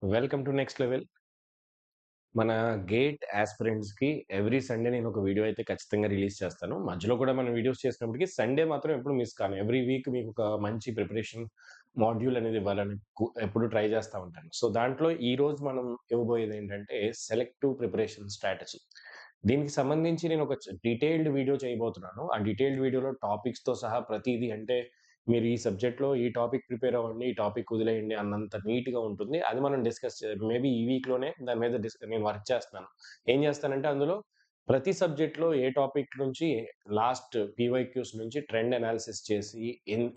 Welcome to next level. మన gate యాస్పిరెంట్స్‌కి every Sunday నేను ఒక వీడియో అయితే ఖచ్చితంగా రిలీజ్ చేస్తాను. మధ్యలో కూడా మనం వీడియోస్ చేసినప్పటికి సండే మాత్రం ఎప్పుడు మిస్ కాను. ఎవ్రీ వీక్ మీకు ఒక మంచి ప్రిపరేషన్ మాడ్యూల్ అనేది ఇవ్వాలని ఎప్పుడు ట్రై చేస్తా ఉంటాను. సో, దాంట్లో ఈరోజు మనం ఇవ్వబోయేది ఏంటంటే సెలెక్టివ్ ప్రిపరేషన్ స్ట్రాటజీ. దీనికి సంబంధించి నేను ఒక డీటెయిల్డ్ వీడియో చేయబోతున్నాను. ఆ డీటెయిల్డ్ వీడియోలో టాపిక్స్‌తో సహా ప్రతీదీ అంటే మీరు ఈ సబ్జెక్ట్‌లో ఈ టాపిక్ ప్రిపేర్ అవ్వండి, ఈ టాపిక్ వదిలేయండి అన్నంత నీట్‌గా ఉంటుంది. అది మనం డిస్కస్ మేబీ ఈ వీక్‌లోనే దాని మీద నేను వర్క్ చేస్తున్నాను. ఏం చేస్తానంటే అందులో ప్రతి సబ్జెక్ట్‌లో ఏ టాపిక్ నుంచి లాస్ట్ పీవైక్యూస్ నుంచి ట్రెండ్ అనాలిసిస్ చేసి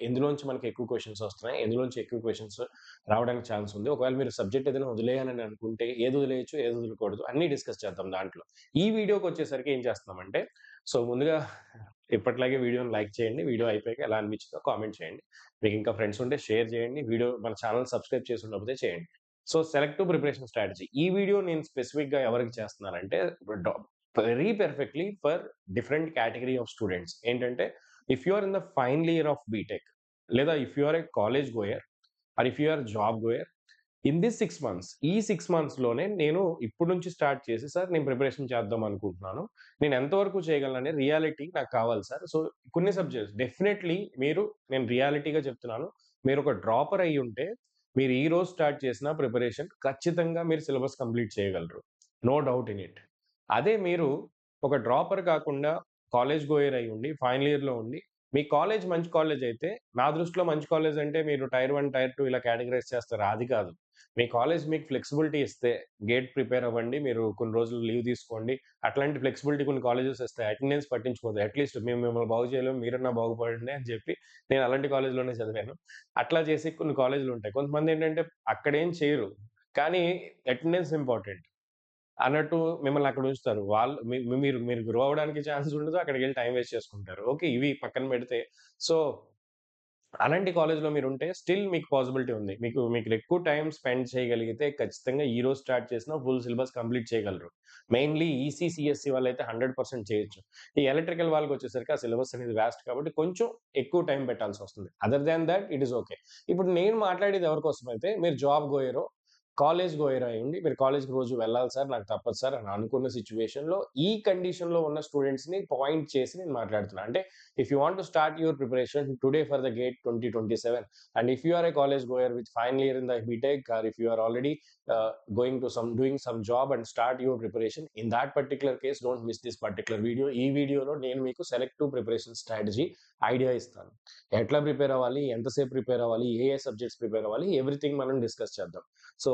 ఎందులోంచి మనకి ఎక్కువ క్వెషన్స్ వస్తున్నాయి, ఎందులోంచి ఎక్కువ క్వెషన్స్ రావడానికి ఛాన్స్ ఉంది. ఒకవేళ మీరు సబ్జెక్ట్ ఏదైనా వదిలేయాలని అనుకుంటే ఏది వదిలేయొచ్చు, ఏది వదలకూడదు అన్నీ డిస్కస్ చేద్దాం దాంట్లో. ఈ వీడియోకొచ్చేసరికి ఏం చేస్తున్నామంటే సో, ముందుగా ఎప్పటిలాగే వీడియోని లైక్ చేయండి. వీడియో అయిపోయాక ఎలా అనిపించిందో కామెంట్ చేయండి. మీకు ఇంకా ఫ్రెండ్స్ ఉంటే షేర్ చేయండి. మన ఛానెల్ సబ్స్క్రైబ్ చేసి ఉండకపోతే చేయండి. So, selective preparation strategy. ఈ వీడియో నేను స్పెసిఫిక్‌గా ఎవరికి చేస్తున్నానంటే the very perfectly for different category of students. ఏంటంటే if you are in the final year of BTech లేదా if you are a college goer or if you are job goer in this 6 months ఈ 6 మంత్స్‌లోనే నేను ఇప్పటి నుంచి start చేసి sir నేను preparation చేద్దాం అనుకుంటున్నాను. నేను ఎంతవరకు చేయగలననే రియాలిటీ నాకు కావాలి సార్. సో, కొన్ని సబ్జెక్ట్స్ డెఫినైట్‌లీ నేను రియాలిటీగా చెప్తున్నాను. మీరొక డ్రాపర్ అయ్యుంటే మీరు ఈ రోజు స్టార్ట్ చేసిన ప్రిపరేషన్ ఖచ్చితంగా మీరు సిలబస్ కంప్లీట్ చేయగలరు. No doubt in it. అదే మీరు ఒక డ్రాపర్ కాకుండా కాలేజ్ గోయర్ అయ్యుండి ఫైనల్ ఇయర్‌లో ఉండి మీ కాలేజ్ మంచి కాలేజ్ అయితే నా దృష్టిలో మంచి కాలేజ్ అంటే మీరు టైర్ 1, టైర్ 2 ఇలా కేటగరైజ్ చేస్తారు. అది కాదు. మీ కాలేజ్ మీకు ఫ్లెక్సిబిలిటీ ఇస్తే, గేట్ ప్రిపేర్ అవ్వండి. మీరు కొన్ని రోజులు లీవ్ తీసుకోండి. అట్లాంటి ఫ్లెక్సిబిలిటీ కొన్ని కాలేజెస్ ఇస్తాయి. అటెండెన్స్ పట్టించుకోదు. అట్‌లీస్ట్ మేము మిమ్మల్ని బాగు చేయలేము. మీరన్నా బాగుపడండి అని చెప్పి నేను అలాంటి కాలేజ్‌లోనే చదివాను. అట్లా చేసి కొన్ని కాలేజ్‌లుంటాయి. కొంతమందేంటంటే అక్కడేం చేయరు. కానీ అటెండెన్స్ ఇంపార్టెంట్ అన్నట్టు మిమ్మల్ని అక్కడ ఉంచుతారు. వాళ్ళు మీ మీ మీరు మీరు గ్రో అవ్వడానికి ఛాన్స్ ఉండదు. అక్కడికెళ్ళి టైమ్ వేస్ట్ చేసుకుంటారు. ఓకే. ఇవి పక్కన పెడితే సో అలాంటి కాలేజ్‌లో మీరుంటే స్టిల్ మీకు పాసిబిలిటీ ఉంది. మీకు ఎక్కువ టైమ్ స్పెండ్ చేయగలిగితే ఖచ్చితంగా ఈ రోజు స్టార్ట్ చేసినా ఫుల్ సిలబస్ కంప్లీట్ చేయగలరు. మెయిన్‌లీ ఈసీ, సీఎస్‌సి వాళ్ళైతే 100% చేయొచ్చు. ఈ ఎలక్ట్రికల్ వాళ్ళకొచ్చేసరికి ఆ సిలబస్ అనేది వాస్ట్ కాబట్టి కొంచెం ఎక్కువ టైమ్ పెట్టాల్సొస్తుంది. Other than that it is okay. ఇప్పుడు నేను మాట్లాడేది ఎవరి కోసమైతే మీరు జాబ్ గోయరో, కాలేజ్ గోయర్ అయ్యుండి మీరు కాలేజ్‌కి రోజు వెళ్ళాలి సార్ నాకు తప్పదు సార్ అని అనుకున్న సిట్యుయేషన్‌లో ఈ కండిషన్‌లో ఉన్న స్టూడెంట్స్‌ని పాయింట్ చేసి నేను మాట్లాడుతున్నా. అంటే if you want to start your preparation today for the gate 2027 and if you are a college goer with final year in the btech or if you are already going to some doing some job and start your preparation in that particular case don't miss this particular video ఈ వీడియోలో నేను మీకు selective preparation strategy idea ఇస్తాను ఎట్లా prepare అవ్వాలి ఎంతసేపు prepare అవ్వాలి ఏ ఏ సబ్జెక్ట్స్ ప్రిపేర్ అవ్వాలి ఎవ్రీథింగ్ మనం డిస్కస్ చేద్దాం so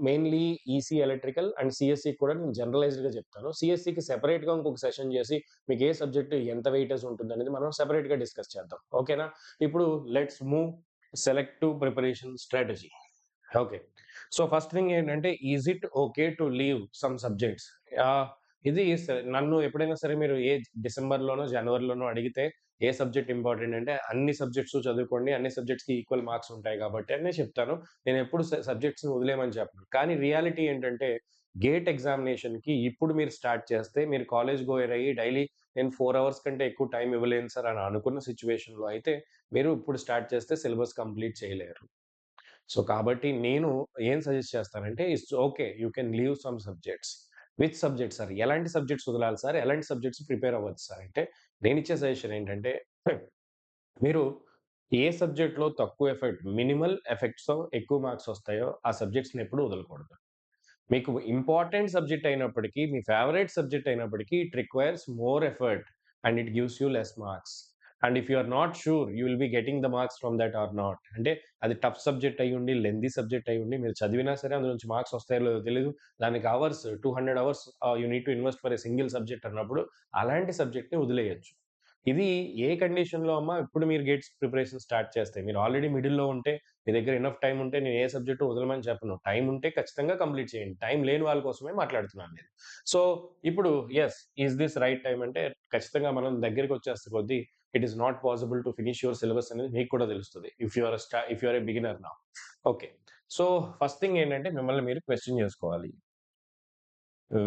mainly EC electrical and CSE కూడా నేను జనరలైజ్డ్గా చెప్తాను సిఎస్సికి సెపరేట్గా ఇంకొక సెషన్ చేసి మీకు ఏ సబ్జెక్ట్ ఎంత వెయిటేజ్ ఉంటుందనేది మనం సెపరేట్‌గా డిస్కస్ చేద్దాం. ఓకేనా? ఇప్పుడు let's move selective preparation strategy. Okay. So, first thing ఏంటంటే is it okay to leave some subjects? Ah, ఇది నన్ను ఎప్పుడైనా సరే మీరు డిసెంబర్‌లోనో, జనవరిలోనో అడిగితే ఏ సబ్జెక్ట్ ఇంపార్టెంట్ అంటే అన్ని సబ్జెక్ట్స్ చదువుకోండి. అన్ని సబ్జెక్ట్స్‌కి ఈక్వల్ మార్క్స్ ఉంటాయి కాబట్టి అనే చెప్తాను. నేనెప్పుడు సబ్జెక్ట్స్‌ని వదిలేయమని చెప్పను. కానీ రియాలిటీ ఏంటంటే గేట్ ఎగ్జామినేషన్‌కి ఇప్పుడు మీరు స్టార్ట్ చేస్తే మీరు కాలేజ్ గోయర్ అయ్యి డైలీ నేను 4 అవర్స్ కంటే ఎక్కువ టైమ్ ఇవ్వలేను సార్ అని అనుకున్న సిట్యుయేషన్‌లో అయితే మీరు ఇప్పుడు స్టార్ట్ చేస్తే సిలబస్ కంప్లీట్ చేయలేరు. సో, కాబట్టి నేను ఏం సజెస్ట్ చేస్తానంటే it's okay. You can leave some subjects. Which subjects sir? ఎలాంటి సబ్జెక్ట్స్ వదలాలి సార్? ఎలాంటి సబ్జెక్ట్స్ ప్రిపేర్ అవ్వచ్చు సార్? అంటే నేనిచ్చే సజెషన్ ఏంటంటే మీరు ఏ సబ్జెక్ట్‌లో తక్కువ ఎఫర్ట్ మినిమల్ ఎఫెక్ట్స్‌తో ఎక్కువ మార్క్స్ వస్తాయో ఆ సబ్జెక్ట్స్‌ని ఎప్పుడు వదలకూడదు. మీకు ఇంపార్టెంట్ సబ్జెక్ట్ అయినప్పటికీ, మీ ఫేవరైట్ సబ్జెక్ట్ అయినప్పటికీ it requires more effort and it gives you less marks. And if you are not sure you will be getting the marks from that or not. అంటే అది టఫ్ సబ్జెక్ట్ అయ్యుండి, lengthy subject అయ్యుండి, మీరు చదివినా సరే అందులో నుంచి మార్క్స్ వస్తాయో లేదో తెలీదు. దానికి hours 200 hours you need to invest for a single subject అన్నప్పుడు అలాంటి సబ్జెక్ట్‌ని వదిలేయొచ్చు. ఇది ఏ కండిషన్‌లో అమ్మా ఇప్పుడు మీరు గేట్స్ ప్రిపరేషన్ స్టార్ట్ చేస్తే. మీరు ఆల్రెడీ మిడిల్‌లో ఉంటే మీ దగ్గర ఎనఫ్ టైమ్ ఉంటే నేను ఏ సబ్జెక్ట్ వదలమని చెప్పను. టైమ్ ఉంటే ఖచ్చితంగా కంప్లీట్ చేయండి. టైమ్ లేని వాళ్ళ కోసమే మాట్లాడుతున్నాను నేను. సో, ఇప్పుడు ఈస్ దిస్ రైట్ టైమ్ అంటే ఖచ్చితంగా మనం దగ్గరికొచ్చేస్తే కొద్దీ it is not possible to finish your syllabus అనేది మీకు కూడా తెలుస్తది. If you are a beginner now. Okay. So, first thing ఏంటంటే మిమ్మల్ని మీరు క్వెషన్ చేసుకోవాలి.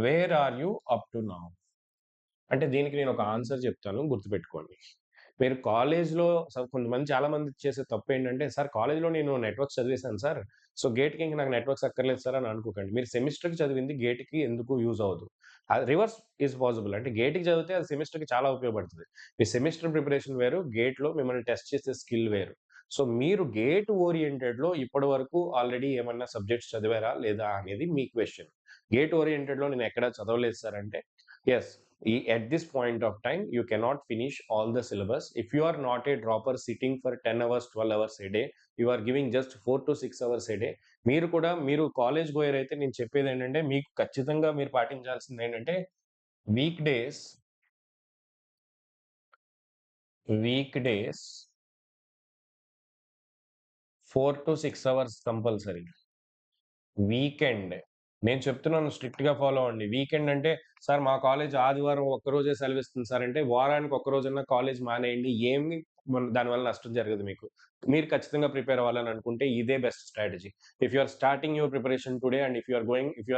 Where are you up to now? అంటే దీనికి నేను ఒక ఆన్సర్ చెప్తాను గుర్తుపెట్టుకోండి. మీరు కాలేజ్‌లో కొంతమంది చాలామంది చేసే తప్పేంటంటే, "సార్ కాలేజ్‌లో నేను నెట్వర్క్స్ చదివేశాను సార్. సో, గేట్‌కి ఇంక నాకు నెట్వర్క్స్ అక్కర్లేదు సార్" అని అనుకోకండి. మీరు సెమిస్టర్‌కి చదివింది గేట్‌కి ఎందుకు యూజ్ అవ్వదు. అది రివర్స్ ఈస్ పాసిబుల్. అంటే గేట్‌కి చదివితే అది సెమిస్టర్‌కి చాలా ఉపయోగపడుతది. మీ సెమిస్టర్ ప్రిపరేషన్ వేరు, గేట్‌లో మిమ్మల్ని టెస్ట్ చేసే స్కిల్ వేరు. సో, మీరు గేట్ ఓరియెంటెడ్‌లో ఇప్పటి వరకు ఆల్రెడీ ఏమన్నా సబ్జెక్ట్స్ చదివారా లేదా అనేది మీ క్వెషన్. గేట్ ఓరియెంటెడ్‌లో నేను ఎక్కడ చదవలేదు సార్ అంటే, yes. At this point of time you cannot finish all the syllabus. If you are not a dropper sitting for 10 hours 12 hours a day, you are giving just 4 to 6 hours a day. మీరు కూడా మీరు college goer అయితే నేను చెప్పేదేంటంటే మీకు ఖచ్చితంగా మీరు పాటించాల్సిందేంటంటే week days week days 4 to 6 hours compulsory. Weekend నేను చెప్తున్నాను స్ట్రిక్ట్‌గా ఫాలో అవ్వండి. వీకెండ్ అంటే సార్ మా కాలేజ్ ఆదివారం ఒక్కరోజే సెలవిస్తుంది సార్ అంటే వారానికి ఒక్క రోజన్నా కాలేజ్ మానేయండి. ఏమి దానివల్ల నష్టం జరగదు మీకు. మీరు ఖచ్చితంగా ప్రిపేర్ అవ్వాలని అనుకుంటే ఇదే best strategy. If you are starting your preparation today and if you are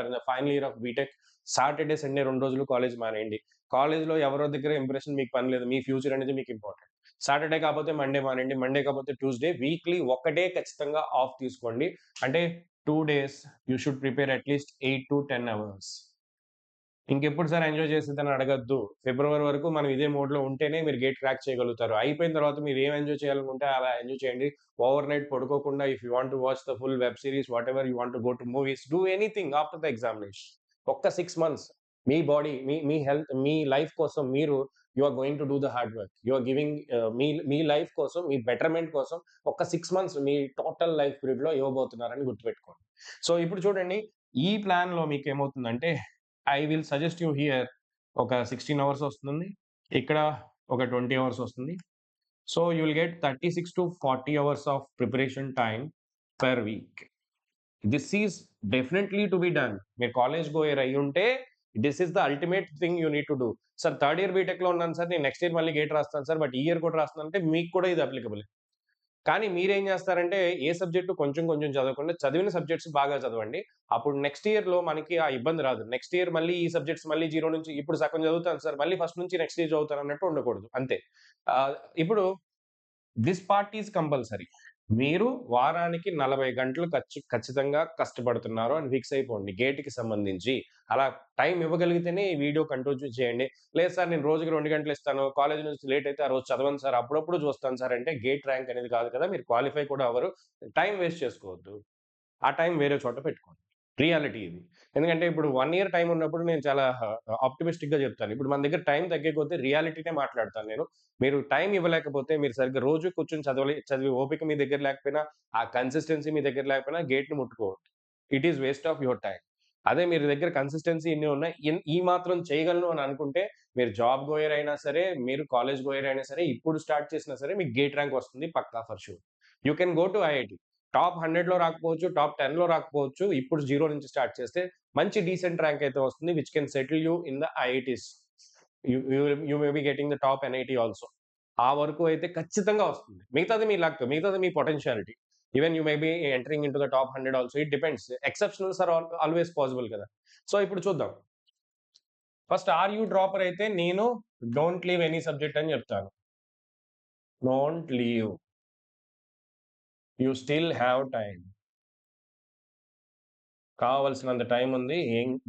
in the final year of BTech Saturday, Sunday 2 రోజులు కాలేజ్ మానేయండి. కాలేజ్‌లో ఎవరో దగ్గర ఇంప్రెషన్ మీకు పని లేదు. మీ ఫ్యూచర్ అనేది మీకు ఇంపార్టెంట్. సాటర్‌డే కాకపోతే మండే మానేయండి. మండే కాకపోతే ట్యూస్‌డే వీక్లీ ఒక్క డే ఖచ్చితంగా ఆఫ్ తీసుకోండి. అంటే 2 days you should prepare at least 8 to 10 hours. ఇంకెప్పుడు సార్ ఎంజాయ్ చేసేదని అడగొద్దు. ఫిబ్రవరి వరకు మనం ఇదే మోడ్‌లో ఉంటేనే మీరు గేట్ క్రాక్ చేయగలుగుతారు. అయిపోయిన తర్వాత మీరు ఏం ఎంజాయ్ చేయాలనుకుంటే అలా ఎంజాయ్ చేయండి. ఓవర్ నైట్ పడుకోకుండా if you want to watch the full web series whatever you want to go to movies do anything after the examination. ఒక్క 6 మంత్స్ మీ బాడీ మీ మీ హెల్త్ మీ లైఫ్ కోసం మీరు you are going to do the hard work. You are giving మీ మీ life కోసం మీ బెటర్‌మెంట్ కోసం ఒక్క 6 మంత్స్ మీ టోటల్ లైఫ్ పీరియడ్‌లో ఇవ్వబోతున్నారని గుర్తుపెట్టుకోండి. సో ఇప్పుడు చూడండి ఈ ప్లాన్‌లో మీకేమవుతుందంటే I will suggest you here ఒక 16 అవర్స్ వస్తుంది. ఇక్కడ ఒక 20 అవర్స్ వస్తుంది. So, you will get 36-40 hours of preparation time per week. This is definitely to be done. మీరు కాలేజ్ గోయర్ అయ్యుంటే this is the ultimate thing you need to do. Sir third year బీటెక్‌లో ఉన్నాను sir. నేను next year మళ్ళీ GATE రాస్తాను sir. But ఈ year కూడా రాస్తున్నానంటే మీకు కూడా ఇది అప్లికబుల్. కానీ మీరేం జేస్తారంటే, ఏ సబ్జెక్ట్ కొంచెం కొంచెం చదవకుండా, చదివిన సబ్జెక్ట్స్ బాగా చదవండి. అప్పుడు నెక్స్ట్ ఇయర్‌లో మనకి ఆ ఇబ్బంది రాదు. నెక్స్ట్ ఇయర్ మళ్ళీ ఈ సబ్జెక్ట్స్ మళ్ళీ జీరో నుంచి ఇప్పుడు సగం చదువుతాను సార్. మళ్ళీ ఫస్ట్ నుంచి నెక్స్ట్ ఇయర్ చదువుతాను అన్నట్టు ఉండకూడదు. అంతే. ఇప్పుడు దిస్ పార్ట్ ఈస్ కంపల్సరీ. మీరు వారానికి 40 గంటలు ఖచ్చితంగా కష్టపడుతున్నారు అని ఫిక్స్ అయిపోండి గేట్‌కి సంబంధించి. అలా టైం ఇవ్వగలిగితేనే ఈ వీడియో కంటిన్యూ చేయండి. లేదు సార్ నేను రోజుకి 2 గంటలు ఇస్తాను. కాలేజ్ నుంచి లేట్ అయితే ఆ రోజు చదవను సార్. అప్పుడప్పుడు చూస్తాను సార్ అంటే గేట్ ర్యాంక్ అనేది కాదు కదా! మీరు క్వాలిఫై కూడా అవ్వరు. టైం వేస్ట్ చేసుకోవద్దు. ఆ టైం వేరే చోట పెట్టుకోండి. రియాలిటీ ఇది. ఎందుకంటే ఇప్పుడు 1 ఇయర్ టైమ్ ఉన్నప్పుడు నేను చాలా ఆప్టిమిస్టిక్‌గా చెప్తాను. ఇప్పుడు మన దగ్గర టైం తగ్గే కొద్దీ రియాలిటీనే మాట్లాడతాను నేను. మీరు టైం ఇవ్వలేకపోతే మీరు సరిగ్గా రోజు కూర్చొని చదివే ఓపిక మీ దగ్గర లేకపోయినా, ఆ కన్సిస్టెన్సీ మీ దగ్గర లేకపోయినా గేట్‌ని ముట్టుకోవద్దు. It is waste of your time. అదే మీ దగ్గర కన్సిస్టెన్సీ ఇన్ని ఉన్నాయి. ఈ మాత్రం చేయగలను అని అనుకుంటే మీరు జాబ్ గోయర్ అయినా సరే, మీరు కాలేజ్ గోయర్ అయినా సరే, ఇప్పుడు స్టార్ట్ చేసినా సరే మీకు గేట్ ర్యాంక్ వస్తుంది పక్కా for sure. You can go to IIT. Top 100లో రాకపోవచ్చు, టాప్ 10లో రాకపోవచ్చు. ఇప్పుడు జీరో నుంచి స్టార్ట్ చేస్తే మంచి డీసెంట్ ర్యాంక్ అయితే వస్తుంది. Which can settle you in the IITs. You you you may be getting the top NIT also. ఆ వరకు అయితే ఖచ్చితంగా వస్తుంది. మిగతాది మీ లక్. మిగతాది మీ potentiality. Even you may be entering into the top 100 also. It depends. Exceptionals are always possible కదా! సో, ఇప్పుడు చూద్దాం. ఫస్ట్ ఆర్ యూ డ్రాపర్ అయితే నేను డోంట్ లీవ్ ఎనీ సబ్జెక్ట్ అని చెప్తాను. Don't leave. You still have time. కావాల్సినంత time ఉంది.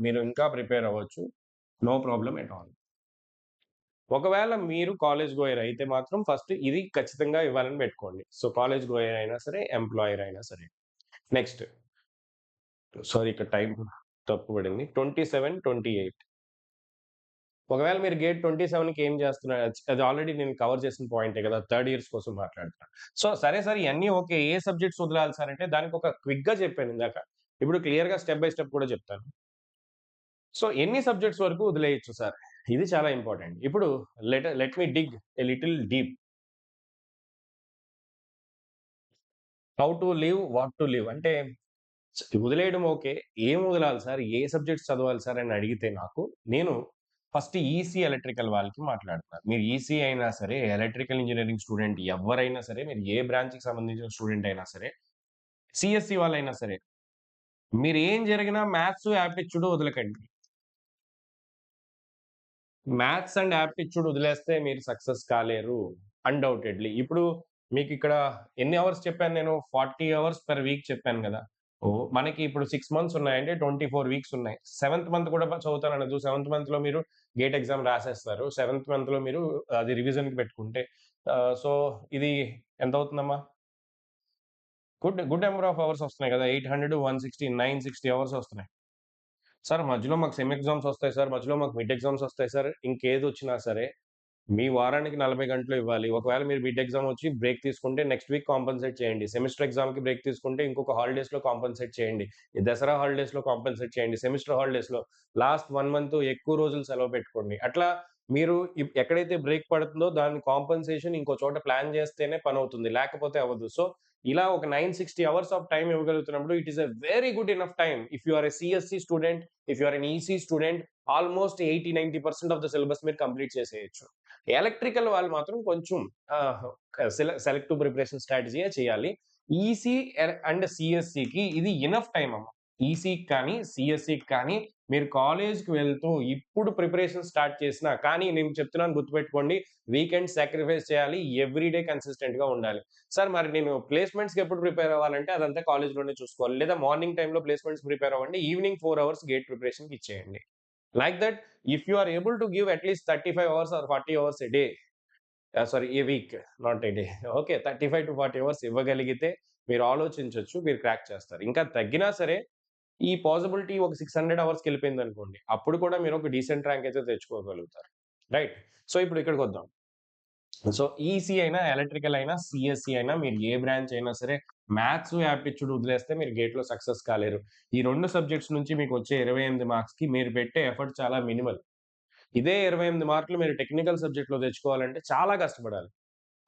మీరు ఇంకా ప్రిపేర్ అవ్వచ్చు. No problem at all. ఒకవేళ మీరు కాలేజ్ గోయర్ అయితే మాత్రం ఫస్ట్ ఇది ఖచ్చితంగా ఇవ్వాలని పెట్టుకోండి. సో, కాలేజ్ గోయర్ అయినా సరే, ఎంప్లాయర్ అయినా సరే. నెక్స్ట్ సారీ ఇక్కడ టైం తప్పు పడింది. 27, 28 ఒకవేళ మీరు గేట్ 27కి ఏం చేస్తున్నారు? అది ఆల్రెడీ నేను కవర్ చేసిన పాయింటే కదా! థర్డ్ ఇయర్స్ కోసం మాట్లాడుతున్నా. సో, సరే సార్ ఇయన్నీ ఓకే. ఏ సబ్జెక్ట్స్ వదలాలి సార్ అంటే దానికొక క్విక్‌గా చెప్పాను ఇందాక. ఇప్పుడు క్లియర్‌గా స్టెప్ బై స్టెప్ కూడా చెప్తాను. సో, ఎన్ని సబ్జెక్ట్స్ వరకు వదిలేయొచ్చు సార్? ఇది చాలా ఇంపార్టెంట్. ఇప్పుడు let me dig a little deep. How to live, what to live అంటే వదిలేయడం ఓకే. ఏం వదలాలి సార్? ఏ సబ్జెక్ట్స్ చదవాలి సార్ అని అడిగితే నాకు, నేను ఫస్ట్ ఈసీ, ఎలక్ట్రికల్ వాళ్ళకి మాట్లాడతాను. మీరు ఈసీ అయినా సరే, ఎలక్ట్రికల్ ఇంజినీరింగ్ స్టూడెంట్ ఎవ్వరైనా సరే, మీరు ఏ బ్రాంచ్‌కి సంబంధించిన స్టూడెంట్ అయినా సరే, సీఎస్‌సి వాళ్ళైనా సరే, మీరు ఏం జరిగినా మ్యాథ్స్, యాప్టిట్యూడ్ వదలకండి. మ్యాథ్స్ అండ్ యాప్టిట్యూడ్ వదిలేస్తే మీరు సక్సెస్ కాలేరు. అన్‌డౌటెడ్‌లీ. ఇప్పుడు మీకిక్కడ ఎన్ని అవర్స్ చెప్పాను నేను? 40 అవర్స్ పర్ వీక్ చెప్పాను గదా! మనకి ఇప్పుడు 6 మంత్స్ ఉన్నాయంటే 24 వీక్స్ ఉన్నాయి. సెవెంత్ మంత్ కూడా చదువుతాననొద్దు. సెవెంత్ మంత్‌లో మీరు గేట్ ఎగ్జామ్ రాసేస్తారు. సెవెంత్ మంత్‌లో మీరు అది రివిజన్‌కి పెట్టుకుంటే సో, ఇది ఎంతవుతుందమ్మా? గుడ్ నంబర్ ఆఫ్ అవర్స్ వస్తున్నాయి గదా! 800, 160, 960 అవర్స్ వస్తున్నాయి. సార్ మధ్యలో మాకు సెమ్ ఎగ్జామ్స్ వస్తాయి సార్. మధ్యలో మాకు మిడ్ ఎగ్జామ్స్ వస్తాయి సార్. ఇంకేదొచ్చినా సరే మీ వారానికి 40 గంటలు ఇవ్వాలి. ఒకవేళ మీరు మిడ్ ఎగ్జామ్ వచ్చి బ్రేక్ తీసుకుంటే నెక్స్ట్ వీక్ కాంపెన్సేట్ చేయండి. సెమిస్టర్ ఎగ్జామ్‌కి బ్రేక్ తీసుకుంటే ఇంకొక హాలిడేస్‌లో కాంపెన్సేట్ చేయండి. ఈ దసరా హాలిడేస్‌లో కాంపెన్సేట్ చేయండి. సెమిస్టర్ హాలిడేస్‌లో లాస్ట్ 1 మంత్ ఎక్కువ రోజులు సెలవు పెట్టుకోండి. అట్లా మీరు ఎక్కడైతే బ్రేక్ పడుతుందో దాని కాంపెన్సేషన్ ఇంకో చోట ప్లాన్ చేస్తేనే పనవుతుంది. లేకపోతే అవ్వదు. సో, ఇలా ఒక 960 అవర్స్ ఆఫ్ టైమ్ ఇవ్వగలుగుతున్నప్పుడు it is a very good enough time. If you are a CSC student, if you are an EC student almost 80, 90% of the syllabus మీరు కంప్లీట్ చేసేయొచ్చు. ఎలక్ట్రికల్ వాళ్ళు మాత్రం కొంచెం ఆహ్, సెలెక్టివ్ ప్రిపరేషన్ స్ట్రాటజీయే చేయాలి. ఈసీ అండ్ సీఎస్‌సికి ఇది enough time అమ్మ. ఈసీకి కానీ, సీఎస్‌సికి కానీ మీరు కాలేజ్‌కి వెళ్తూ ఇప్పుడు ప్రిపరేషన్ స్టార్ట్ చేసినా కానీ నేను చెప్తున్నాను గుర్తుపెట్టుకోండి. వీకెండ్ సాక్రిఫైస్ చేయాలి. ఎవ్రీ డే కన్సిస్టెంట్‌గా ఉండాలి. సార్ మరి నేను ప్లేస్‌మెంట్స్‌కి ఎప్పుడు ప్రిపేర్ అవ్వాలంటే అదంతా కాలేజ్‌లోనే చూసుకోవాలి. లేదా మార్నింగ్ టైమ్‌లో ప్లేస్‌మెంట్స్‌కి ప్రిపేర్ అవ్వండి. ఈవినింగ్ 4 అవర్స్ గేట్ ప్రిపరేషన్‌కి ఇచ్చేయండి. Like that, if you are able to give at least 35 hours or 40 hours a day, sorry A week not a day. Okay. 35-40 hours ఇవ్వగలిగితే మీరు ఆలోచించొచ్చు. మీరు క్రాక్ చేస్తారు. ఇంకా తగ్గినా సరే ఈ పాసిబిలిటీ ఒక 600 అవర్స్‌కెళ్ళిపోయిందనుకోండి. అప్పుడు కూడా మీరు ఒక డీసెంట్ ర్యాంక్ అయితే తెచ్చుకోగలుగుతారు. రైట్. సో, ఇప్పుడు ఇక్కడికొద్దాం. సో, ఈసీ అయినా, ఎలక్ట్రికల్ అయినా, సీఎస్‌సి అయినా మీరు ఏ బ్రాంచ్ అయినా సరే మ్యాథ్స్, యాప్టిట్యూడ్ వదిలేస్తే మీరు గేట్‌లో సక్సెస్ కాలేరు. ఈ 2 సబ్జెక్ట్స్ నుంచి మీకొచ్చే 28 మార్క్స్‌కి మీరు పెట్టే ఎఫర్ట్ చాలా మినిమల్. ఇదే 28 మార్కులు మీరు టెక్నికల్ సబ్జెక్ట్‌లో తెచ్చుకోవాలంటే చాలా కష్టపడాలి.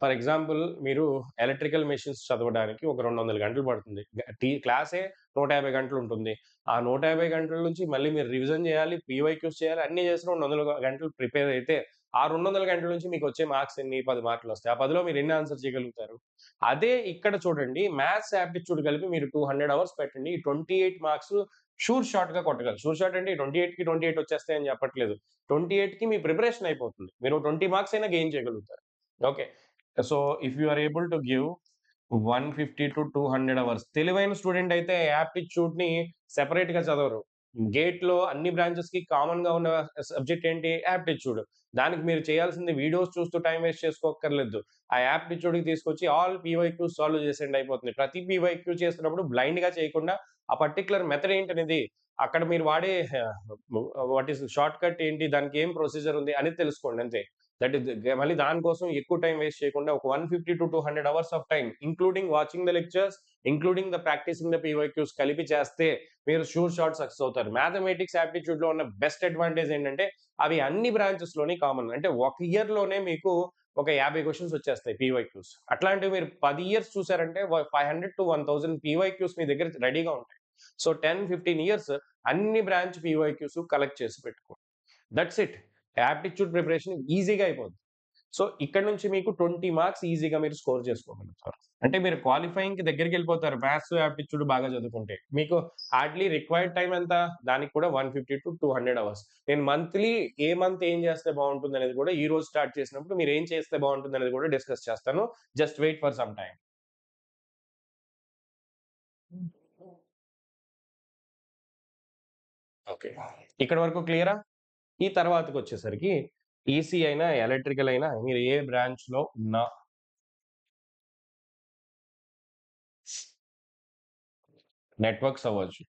ఫర్ ఎగ్జాంపుల్ మీరు ఎలక్ట్రికల్ మెషిన్స్ చదవడానికి ఒక 200 గంటలు పడుతుంది. క్లాసే 150 గంటలుంటుంది. ఆ 150 గంటల నుంచి మళ్ళీ మీరు రివిజన్ చేయాలి, పీవైక్యూస్ చేయాలి. అన్నీ చేసి 200 గంటలు ప్రిపేర్ అయితే, ఆ 200 గంటల నుంచి మీకొచ్చే మార్క్స్ ఎన్ని? 10 మార్కులొస్తాయి. ఆ 10లో మీరు ఎన్ని ఆన్సర్ చేయగలుగుతారు? అదే ఇక్కడ చూడండి మ్యాథ్స్, యాప్టిట్యూడ్ కలిపి మీరు 200 అవర్స్ పెట్టండి. ఈ 28 మార్క్స్ షాట్‌గా కొట్టగలరు. షాట్ అంటే 28కి 28 వచ్చేస్తాయని చెప్పట్లేదు. 28కి మీ ప్రిపరేషన్ అయిపోతుంది. మీరు 20 మార్క్స్ అయినా గెయిన్ చేయగలుగుతారు. Okay. So, if you are able to give 150-200 hours. తెలివైన స్టూడెంట్ అయితే యాప్టిట్యూడ్‌ని సెపరేట్‌గా చదవరు. గేట్‌లో అన్ని బ్రాంచెస్‌కి కామన్‌గా ఉన్న సబ్జెక్ట్ ఏంటి? యాప్టిట్యూడ్. దానికి మీరు చేయాల్సింది వీడియోస్ చూస్తూ టైమ్ వేస్ట్ చేసుకోక్కర్లేదు. ఆ యాప్టిట్యూడ్‌కి తీసుకొచ్చి ఆల్ పీవైక్యూస్ సాల్వ్ చేసేయండి అయిపోతుంది. ప్రతి పీవైక్యూ చేస్తున్నప్పుడు బ్లైండ్‌గా చేయకుండా ఆ పర్టిక్యులర్ మెథడ్ ఏంటనేది అక్కడ మీరు వాడే వాట్ ఈస్ షార్ట్‌కట్ ఏంటి? దానికి ఏం ప్రొసీజర్ ఉంది అనేది తెలుసుకోండి అంతే. దట్ ఈస్ మళ్ళీ దాని కోసం ఎక్కువ టైమ్ వేస్ట్ చేయకుండా ఒక 150-200 hours of time including watching the lectures, including the practising the PYQs కలిపి చేస్తే మీరు షాట్ సక్సెస్ అవుతారు. మ్యాథమెటిక్స్, యాప్టిట్యూడ్‌లో ఉన్న బెస్ట్ అడ్వాంటేజ్ ఏంటంటే అవి అన్ని బ్రాంచెస్‌లోని కామన్. అంటే ఒక ఇయర్‌లోనే మీకు ఒక 50 క్వెషన్స్ వచ్చేస్తాయి పీవైక్యూస్. అట్లాంటివి మీరు 10 ఇయర్స్ చూసారంటే 500-1000 పీవైక్యూస్ మీ దగ్గర రెడీగా ఉంటాయి. సో, 10, 15 ఇయర్స్ అన్ని బ్రాంచ్ పీవైక్యూస్ కలెక్ట్ చేసి పెట్టుకోండి. That's it. యాప్టిట్యూడ్ ప్రిపరేషన్ ఈజీగా అయిపోద్ది. సో, ఇక్కడ నుంచి మీకు 20 మార్క్స్ ఈజీగా మీరు స్కోర్ చేసుకోగలుగుతారు. అంటే మీరు క్వాలిఫైయింగ్‌కి దగ్గరికెళ్ళిపోతారు. మ్యాథ్స్, యాప్టిట్యూడ్ బాగా చదువుకుంటే. మీకు హార్డ్‌లీ రిక్వైర్డ్ టైమ్ ఎంత? దానికి కూడా 150-200 అవర్స్. నేను మంత్లీ ఏ మంత్ ఏం చేస్తే బావుంటుందనేది కూడా ఈ రోజు స్టార్ట్ చేసినప్పుడు మీరేం చేస్తే బావుంటుందనేది కూడా డిస్కస్ చేస్తాను. Just wait for some time. Okay. ఇక్కడి వరకు క్లియరా? ఈ తర్వాతకొచ్చేసరికి ఈసీ అయినా, ఎలక్ట్రికల్ అయినా మీరు ఏ బ్రాంచ్‌లో ఉన్నా నెట్వర్క్స్ అవ్వచ్చు.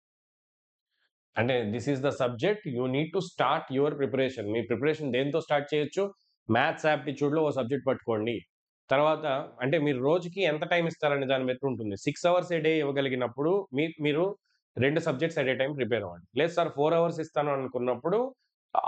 అంటే this is the subject you need to start your preparation. Me preparation దేనితో స్టార్ట్ చేయొచ్చు? మ్యాథ్స్ యాప్టిట్యూడ్‌లో ఓ సబ్జెక్ట్ పట్టుకోండి. తర్వాత అంటే మీరు రోజుకి ఎంత టైమ్ ఇస్తారనే దాన్ని బట్టి ఉంటుంది. 6 అవర్స్ ఎ డే ఇవ్వగలిగినప్పుడు మీరు 2 subjects at a time prepare అవ్వండి. లేదు సార్ 4 అవర్స్ ఇస్తాను అనుకున్నప్పుడు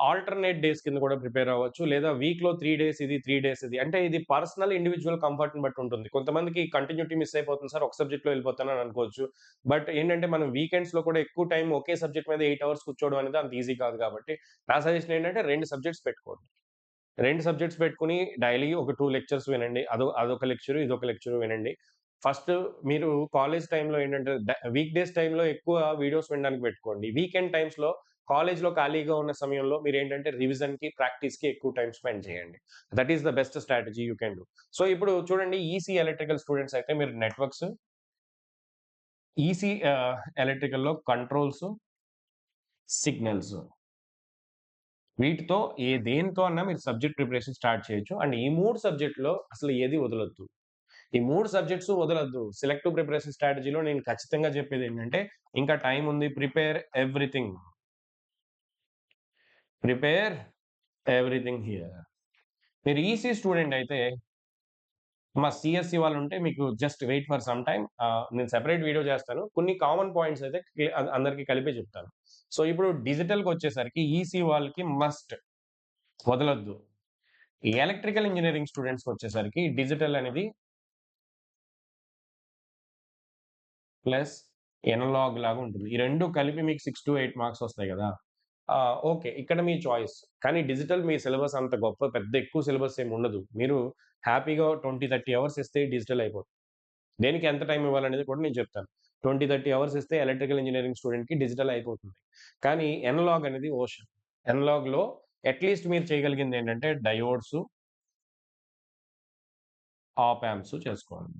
ఆల్టర్‌నేట్ డేస్ కింద కూడా ప్రిపేర్ అవ్వచ్చు. లేదా వీక్‌లో 3 డేస్ ఇది, 3 డేస్ ఇది. అంటే ఇది పర్సనల్ ఇండివిడ్యువల్ కంఫర్ట్‌ని బట్టి ఉంటుంది. కొంతమందికి కంటిన్యూటీ మిస్ అయిపోతుంది సార్. ఒక సబ్జెక్ట్‌లో వెళ్ళిపోతాను అని అనుకోవచ్చు. బట్ ఏంటంటే మనం వీకెండ్స్‌లో కూడా ఎక్కువ టైమ్ ఒకే సబ్జెక్ట్ మీద 8 అవర్స్ కూర్చోవడం అనేది అంత ఈజీ కాదు కాబట్టి, నా సజెషన్ ఏంటంటే 2 సబ్జెక్ట్స్ పెట్టుకోండి. 2 సబ్జెక్ట్స్ పెట్టుకొని డైలీ ఒక 2 లెక్చర్స్ వినండి. అదొక లెక్చర్, ఇదొక లెక్చర్ వినండి. ఫస్ట్ మీరు కాలేజ్ టైమ్‌లో ఏంటంటే వీక్ డేస్ టైమ్‌లో ఎక్కువ వీడియోస్ వినడానికి పెట్టుకోండి. వీకెండ్ టైమ్స్‌లో కాలేజ్‌లో ఖాళీగా ఉన్న సమయంలో మీరేంటంటే రివిజన్‌కి, ప్రాక్టీస్‌కి ఎక్కువ టైమ్ స్పెండ్ చేయండి. That is the best strategy you can do. So, ఇప్పుడు చూడండి ఈసీ ఎలక్ట్రికల్ స్టూడెంట్స్ అయితే మీరు నెట్వర్క్స్, ఈసీ ఎలక్ట్రికల్‌లో కంట్రోల్స్, సిగ్నల్స్ వీటితో దేనితో అన్నా మీరు సబ్జెక్ట్ ప్రిపరేషన్ స్టార్ట్ చేయొచ్చు. అండ్ ఈ 3 సబ్జెక్ట్‌లో అసలు ఏది వదలొద్దు. ఈ 3 సబ్జెక్ట్స్ వదలొద్దు. సెలెక్టివ్ ప్రిపరేషన్ స్ట్రాటజీలో నేను ఖచ్చితంగా చెప్పేదేంటంటే, ఇంకా టైమ్ ఉంది. Prepare everything. Prepare everything here. మీరు ఈసీ స్టూడెంట్ అయితే మా సీఎస్‌సి వాళ్ళుంటే మీకు just wait for some time. నేను సెపరేట్ వీడియో చేస్తాను. కొన్ని కామన్ పాయింట్స్ అయితే అందరికి కలిపే చెప్తాను. సో, ఇప్పుడు డిజిటల్‌కొచ్చేసరికి ఈసీ వాళ్ళకి మస్ట్ వదలొద్దు. ఈ ఎలక్ట్రికల్ ఇంజినీరింగ్ స్టూడెంట్స్‌కొచ్చేసరికి డిజిటల్ అనేది ప్లస్ ఎనలాగ్ లాగా ఉంటుంది. ఈ 2 కలిపి మీకు 6-8 మార్క్స్ వస్తాయి గదా! ఓకే. ఇక్కడ మీ చాయిస్. కానీ డిజిటల్ మీ సిలబస్ అంత గొప్ప పెద్ద ఎక్కువ సిలబస్ ఏమి ఉండదు. మీరు హ్యాపీగా 20, 30 అవర్స్ ఇస్తే డిజిటల్ అయిపోతుంది. దేనికి ఎంత టైమ్ ఇవ్వాలనేది కూడా నేను చెప్తాను. 20, 30 అవర్స్ ఇస్తే ఎలక్ట్రికల్ ఇంజినీరింగ్ స్టూడెంట్‌కి డిజిటల్ అయిపోతుంది. కానీ ఎనలాగ్ అనేది ఓషన్. ఎనలాగ్‌లో అట్‌లీస్ట్ మీరు చేయగలిగిందేంటంటే డయోడ్స్, ఆప్ యాంప్స్ చేసుకోండి.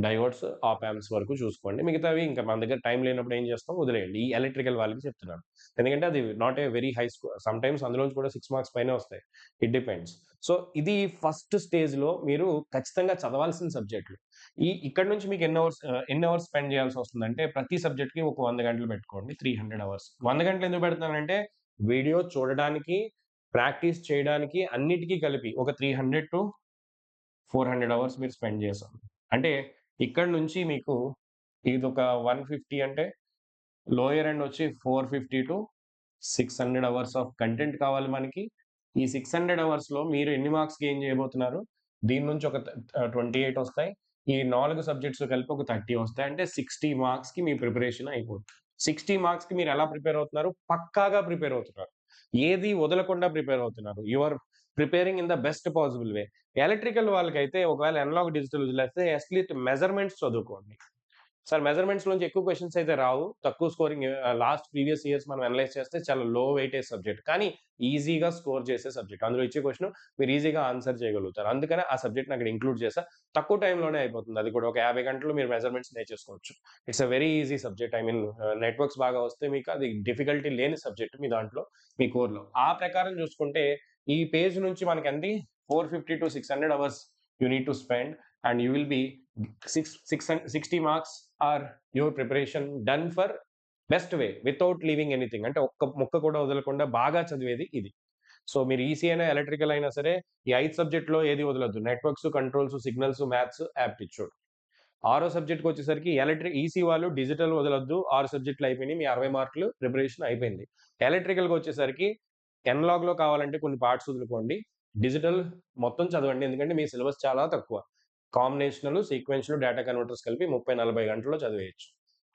డయోడ్స్, ఆప్ యాంప్స్ వరకు చూసుకోండి. మిగతావి ఇంకా మన దగ్గర టైం లేనప్పుడు ఏం చేస్తాం వదిలేయండి. ఈ ఎలక్ట్రికల్ వాళ్ళకి చెప్తున్నాను. ఎందుకంటే అది not a very high sometimes అందులోంచి కూడా 6 మార్క్స్ పైనే వస్తాయి. It depends. సో, ఇది ఫస్ట్ స్టేజ్‌లో మీరు ఖచ్చితంగా చదవాల్సిన సబ్జెక్టులు. ఇక్కడి నుంచి మీకు ఎన్ని అవర్స్ స్పెండ్ చేయాల్సొస్తుందంటే ప్రతి సబ్జెక్ట్‌కి ఒక 100 గంటలు పెట్టుకోండి. 300 అవర్స్. 100 గంటలు ఎందుకు పెడుతున్నానంటే వీడియో చూడడానికి, ప్రాక్టీస్ చేయడానికి అన్నిటికి కలిపి ఒక 300-400 అవర్స్ మీరు స్పెండ్ చేశారు. అంటే ఇక్కడి నుంచి మీకు ఇదొక 150 అంటే లోయర్ ఎండ్ వచ్చి 450-600 అవర్స్ ఆఫ్ కంటెంట్ కావాలి మనకి. ఈ 600 అవర్స్‌లో మీరు ఎన్ని మార్క్స్ గెయిన్ చేయబోతున్నారు? దీని నుంచి ఒక 28 వస్తాయి. ఈ 4 సబ్జెక్ట్స్ కలిపి ఒక 30 వస్తాయి. అంటే 60 మార్క్స్‌కి మీ ప్రిపరేషన్ అయిపోతుంది. 60 మార్క్స్‌కి మీరు ఎలా ప్రిపేర్ అవుతున్నారు? పక్కాగా ప్రిపేర్ అవుతున్నారు. ఏది వదలకుండా ప్రిపేర్ అవుతున్నారు. You are preparing in the best possible way. Electrical వాళ్ళకైతే ఒకవేళ అనలాగ్, డిజిటల్ వదిలేస్తే అట్‌లీస్ట్ మెజర్‌మెంట్స్ చదువుకోండి. సార్ మెజర్‌మెంట్స్ నుంచి ఎక్కువ క్వెషన్స్ అయితే రావు. తక్కువ స్కోరింగ్ లాస్ట్ ప్రీవియస్ ఇయర్స్ మనం అనలైజ్ చేస్తే చాలా లో వెయిటేజ్ సబ్జెక్ట్. కానీ ఈజీగా స్కోర్ చేసే సబ్జెక్ట్. అందులో ఇచ్చే క్వెషన్ మీరు ఈజీగా ఆన్సర్ చేయగలుగుతారు. అందుకనే ఆ సబ్జెక్ట్‌ని అక్కడ ఇంక్లూడ్ చేశా. తక్కువ టైమ్‌లోనే అయిపోతుంది. అది కూడా ఒక 50 గంటలు మీరు మెజర్‌మెంట్స్ నేర్చేసుకోవచ్చు. It's a very easy subject. I mean networks బాగా వస్తే మీకు అది డిఫికల్టీ లేని సబ్జెక్ట్ మీ దాంట్లో మీ కోర్‌లో. ఆ ప్రకారం చూసుకుంటే ఈ పేజ్ నుంచి మనకెంత 450-600 hours you need to spend and you will be 60 marks or your preparation done for best way without leaving anything. అంటే ఒక్క ముక్క కూడా వదలకుండా బాగా చదివేది ఇది. సో, మీరు ఈసీ అయినా, ఎలక్ట్రికల్ అయినా సరే ఈ 5 సబ్జెక్ట్‌లో ఏది వదలొద్దు. Networks, controls, signals, maths, aptitude. ఆరో సబ్జెక్ట్‌కొచ్చేసరికి ఈసీ వాళ్ళు డిజిటల్ వదలొద్దు. 6 సబ్జెక్ట్‌లు అయిపోయినాయి. మీ 60 మార్కులు ప్రిపరేషన్ అయిపోయింది. ఎలక్ట్రికల్‌కొచ్చేసరికి ఎనలాగ్‌లో కావాలంటే కొన్ని పార్ట్స్ వదులుకోండి. డిజిటల్ మొత్తం చదవండి. ఎందుకంటే మీ సిలబస్ చాలా తక్కువ. కాంబినేషనల్, సీక్వెన్షియల్, డేటా కన్వర్టర్స్ కలిపి 30, 40 గంటల్లో చదివేయొచ్చు.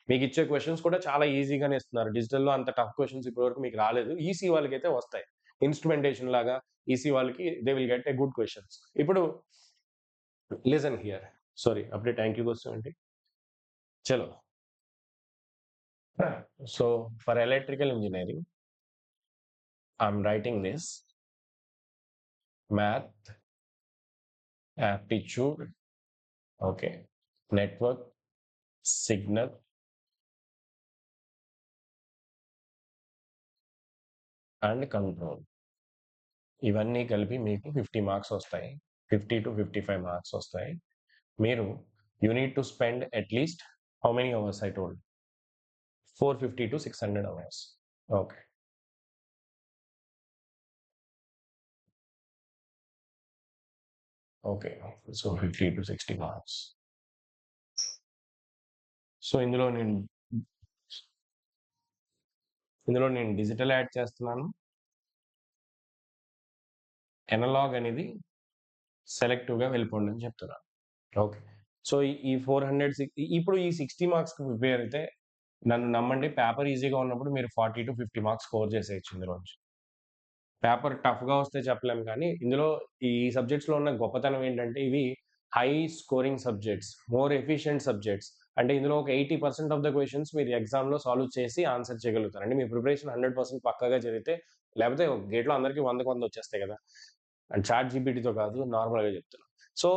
మీకిచ్చే క్వెషన్స్ కూడా చాలా ఈజీగానే ఇస్తున్నారు. డిజిటల్‌లో అంత టఫ్ క్వెషన్స్ ఇప్పటివరకు మీకు రాలేదు. ఈసీ వాళ్ళకైతే వస్తాయి. ఇన్‌స్ట్రుమెంటేషన్ లాగా ఈసీ వాళ్ళకి they will get a good questions. ఇప్పుడు లిజన్ హియర్. సారీ అప్పుడే థాంక్ యూ క్వెషన్ ఏంటి? చలో. So for electrical engineering, I'm writing this math, aptitude, okay, network, signal, and control. ఇవన్నీ కలిపి మీకు 50 మార్క్స్ వస్తాయి. 50-55 మార్క్స్ వస్తాయి. మీరు you need to spend at least how many hours I told? 450-600 hours. Okay. Okay. So 50-60 marks. So ఇందులో నేను digital add చేస్తున్నాను. Analogue అనేది సెలెక్టివ్‌గా వెళ్ళిపోండి అని చెప్తున్నాను. ఓకే. సో, ఈ 400 ఇప్పుడు ఈ 60 మార్క్స్‌కి ప్రిపేర్ అయితే నన్ను నమ్మండి పేపర్ ఈజీగా ఉన్నప్పుడు మీరు 40-50 మార్క్స్ స్కోర్ చేసేయొచ్చు ఇందులోంచి. పేపర్ టఫ్‌గా వస్తే చెప్పలేం కానీ, ఇందులో ఈ సబ్జెక్ట్స్‌లో ఉన్న గొప్పతనం ఏంటంటే ఇవి high scoring subjects, more efficient subjects. అంటే ఇందులో ఒక 80% ఆఫ్ ద క్వెషన్స్ మీరు ఎగ్జామ్‌లో సాల్వ్ చేసి ఆన్సర్ చేయగలుగుతారు. అంటే మీ ప్రిపరేషన్ 100% పక్కాగా జరిగితే లేకపోతే గేట్‌లో అందరికి 100కి 100 వచ్చేస్తాయి కదా! అండ్ చాట్ జీపీటీతో కాదు నార్మల్‌గా చెప్తున్నా. So,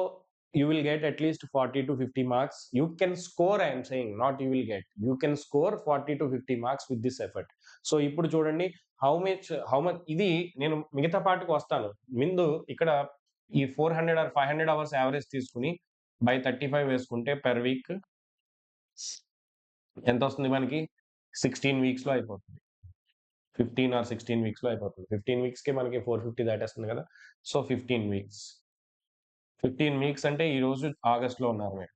you will get at least 40-50 marks. You can score I am saying not you will get. You can score 40-50 marks with this effort. So, ఇప్పుడు చూడండి హౌ మచ్ ఇది నేను మిగతా పార్ట్‌కి వస్తాను. ముందు ఇక్కడ ఈ 400 ఆర్ 500 అవర్స్ యావరేజ్ తీసుకొని బై 35 వేసుకుంటే పర్ వీక్ ఎంతొస్తుంది మనకి? 16 వీక్స్‌లో అయిపోతుంది. 15 ఆర్ 16 వీక్స్‌లో అయిపోతుంది. 15 వీక్స్‌కి మనకి 450 దాటేస్తుంది కదా! So, 15 weeks. 15 వీక్స్ అంటే ఈరోజు ఆగస్ట్‌లో ఉన్నారు మీరు.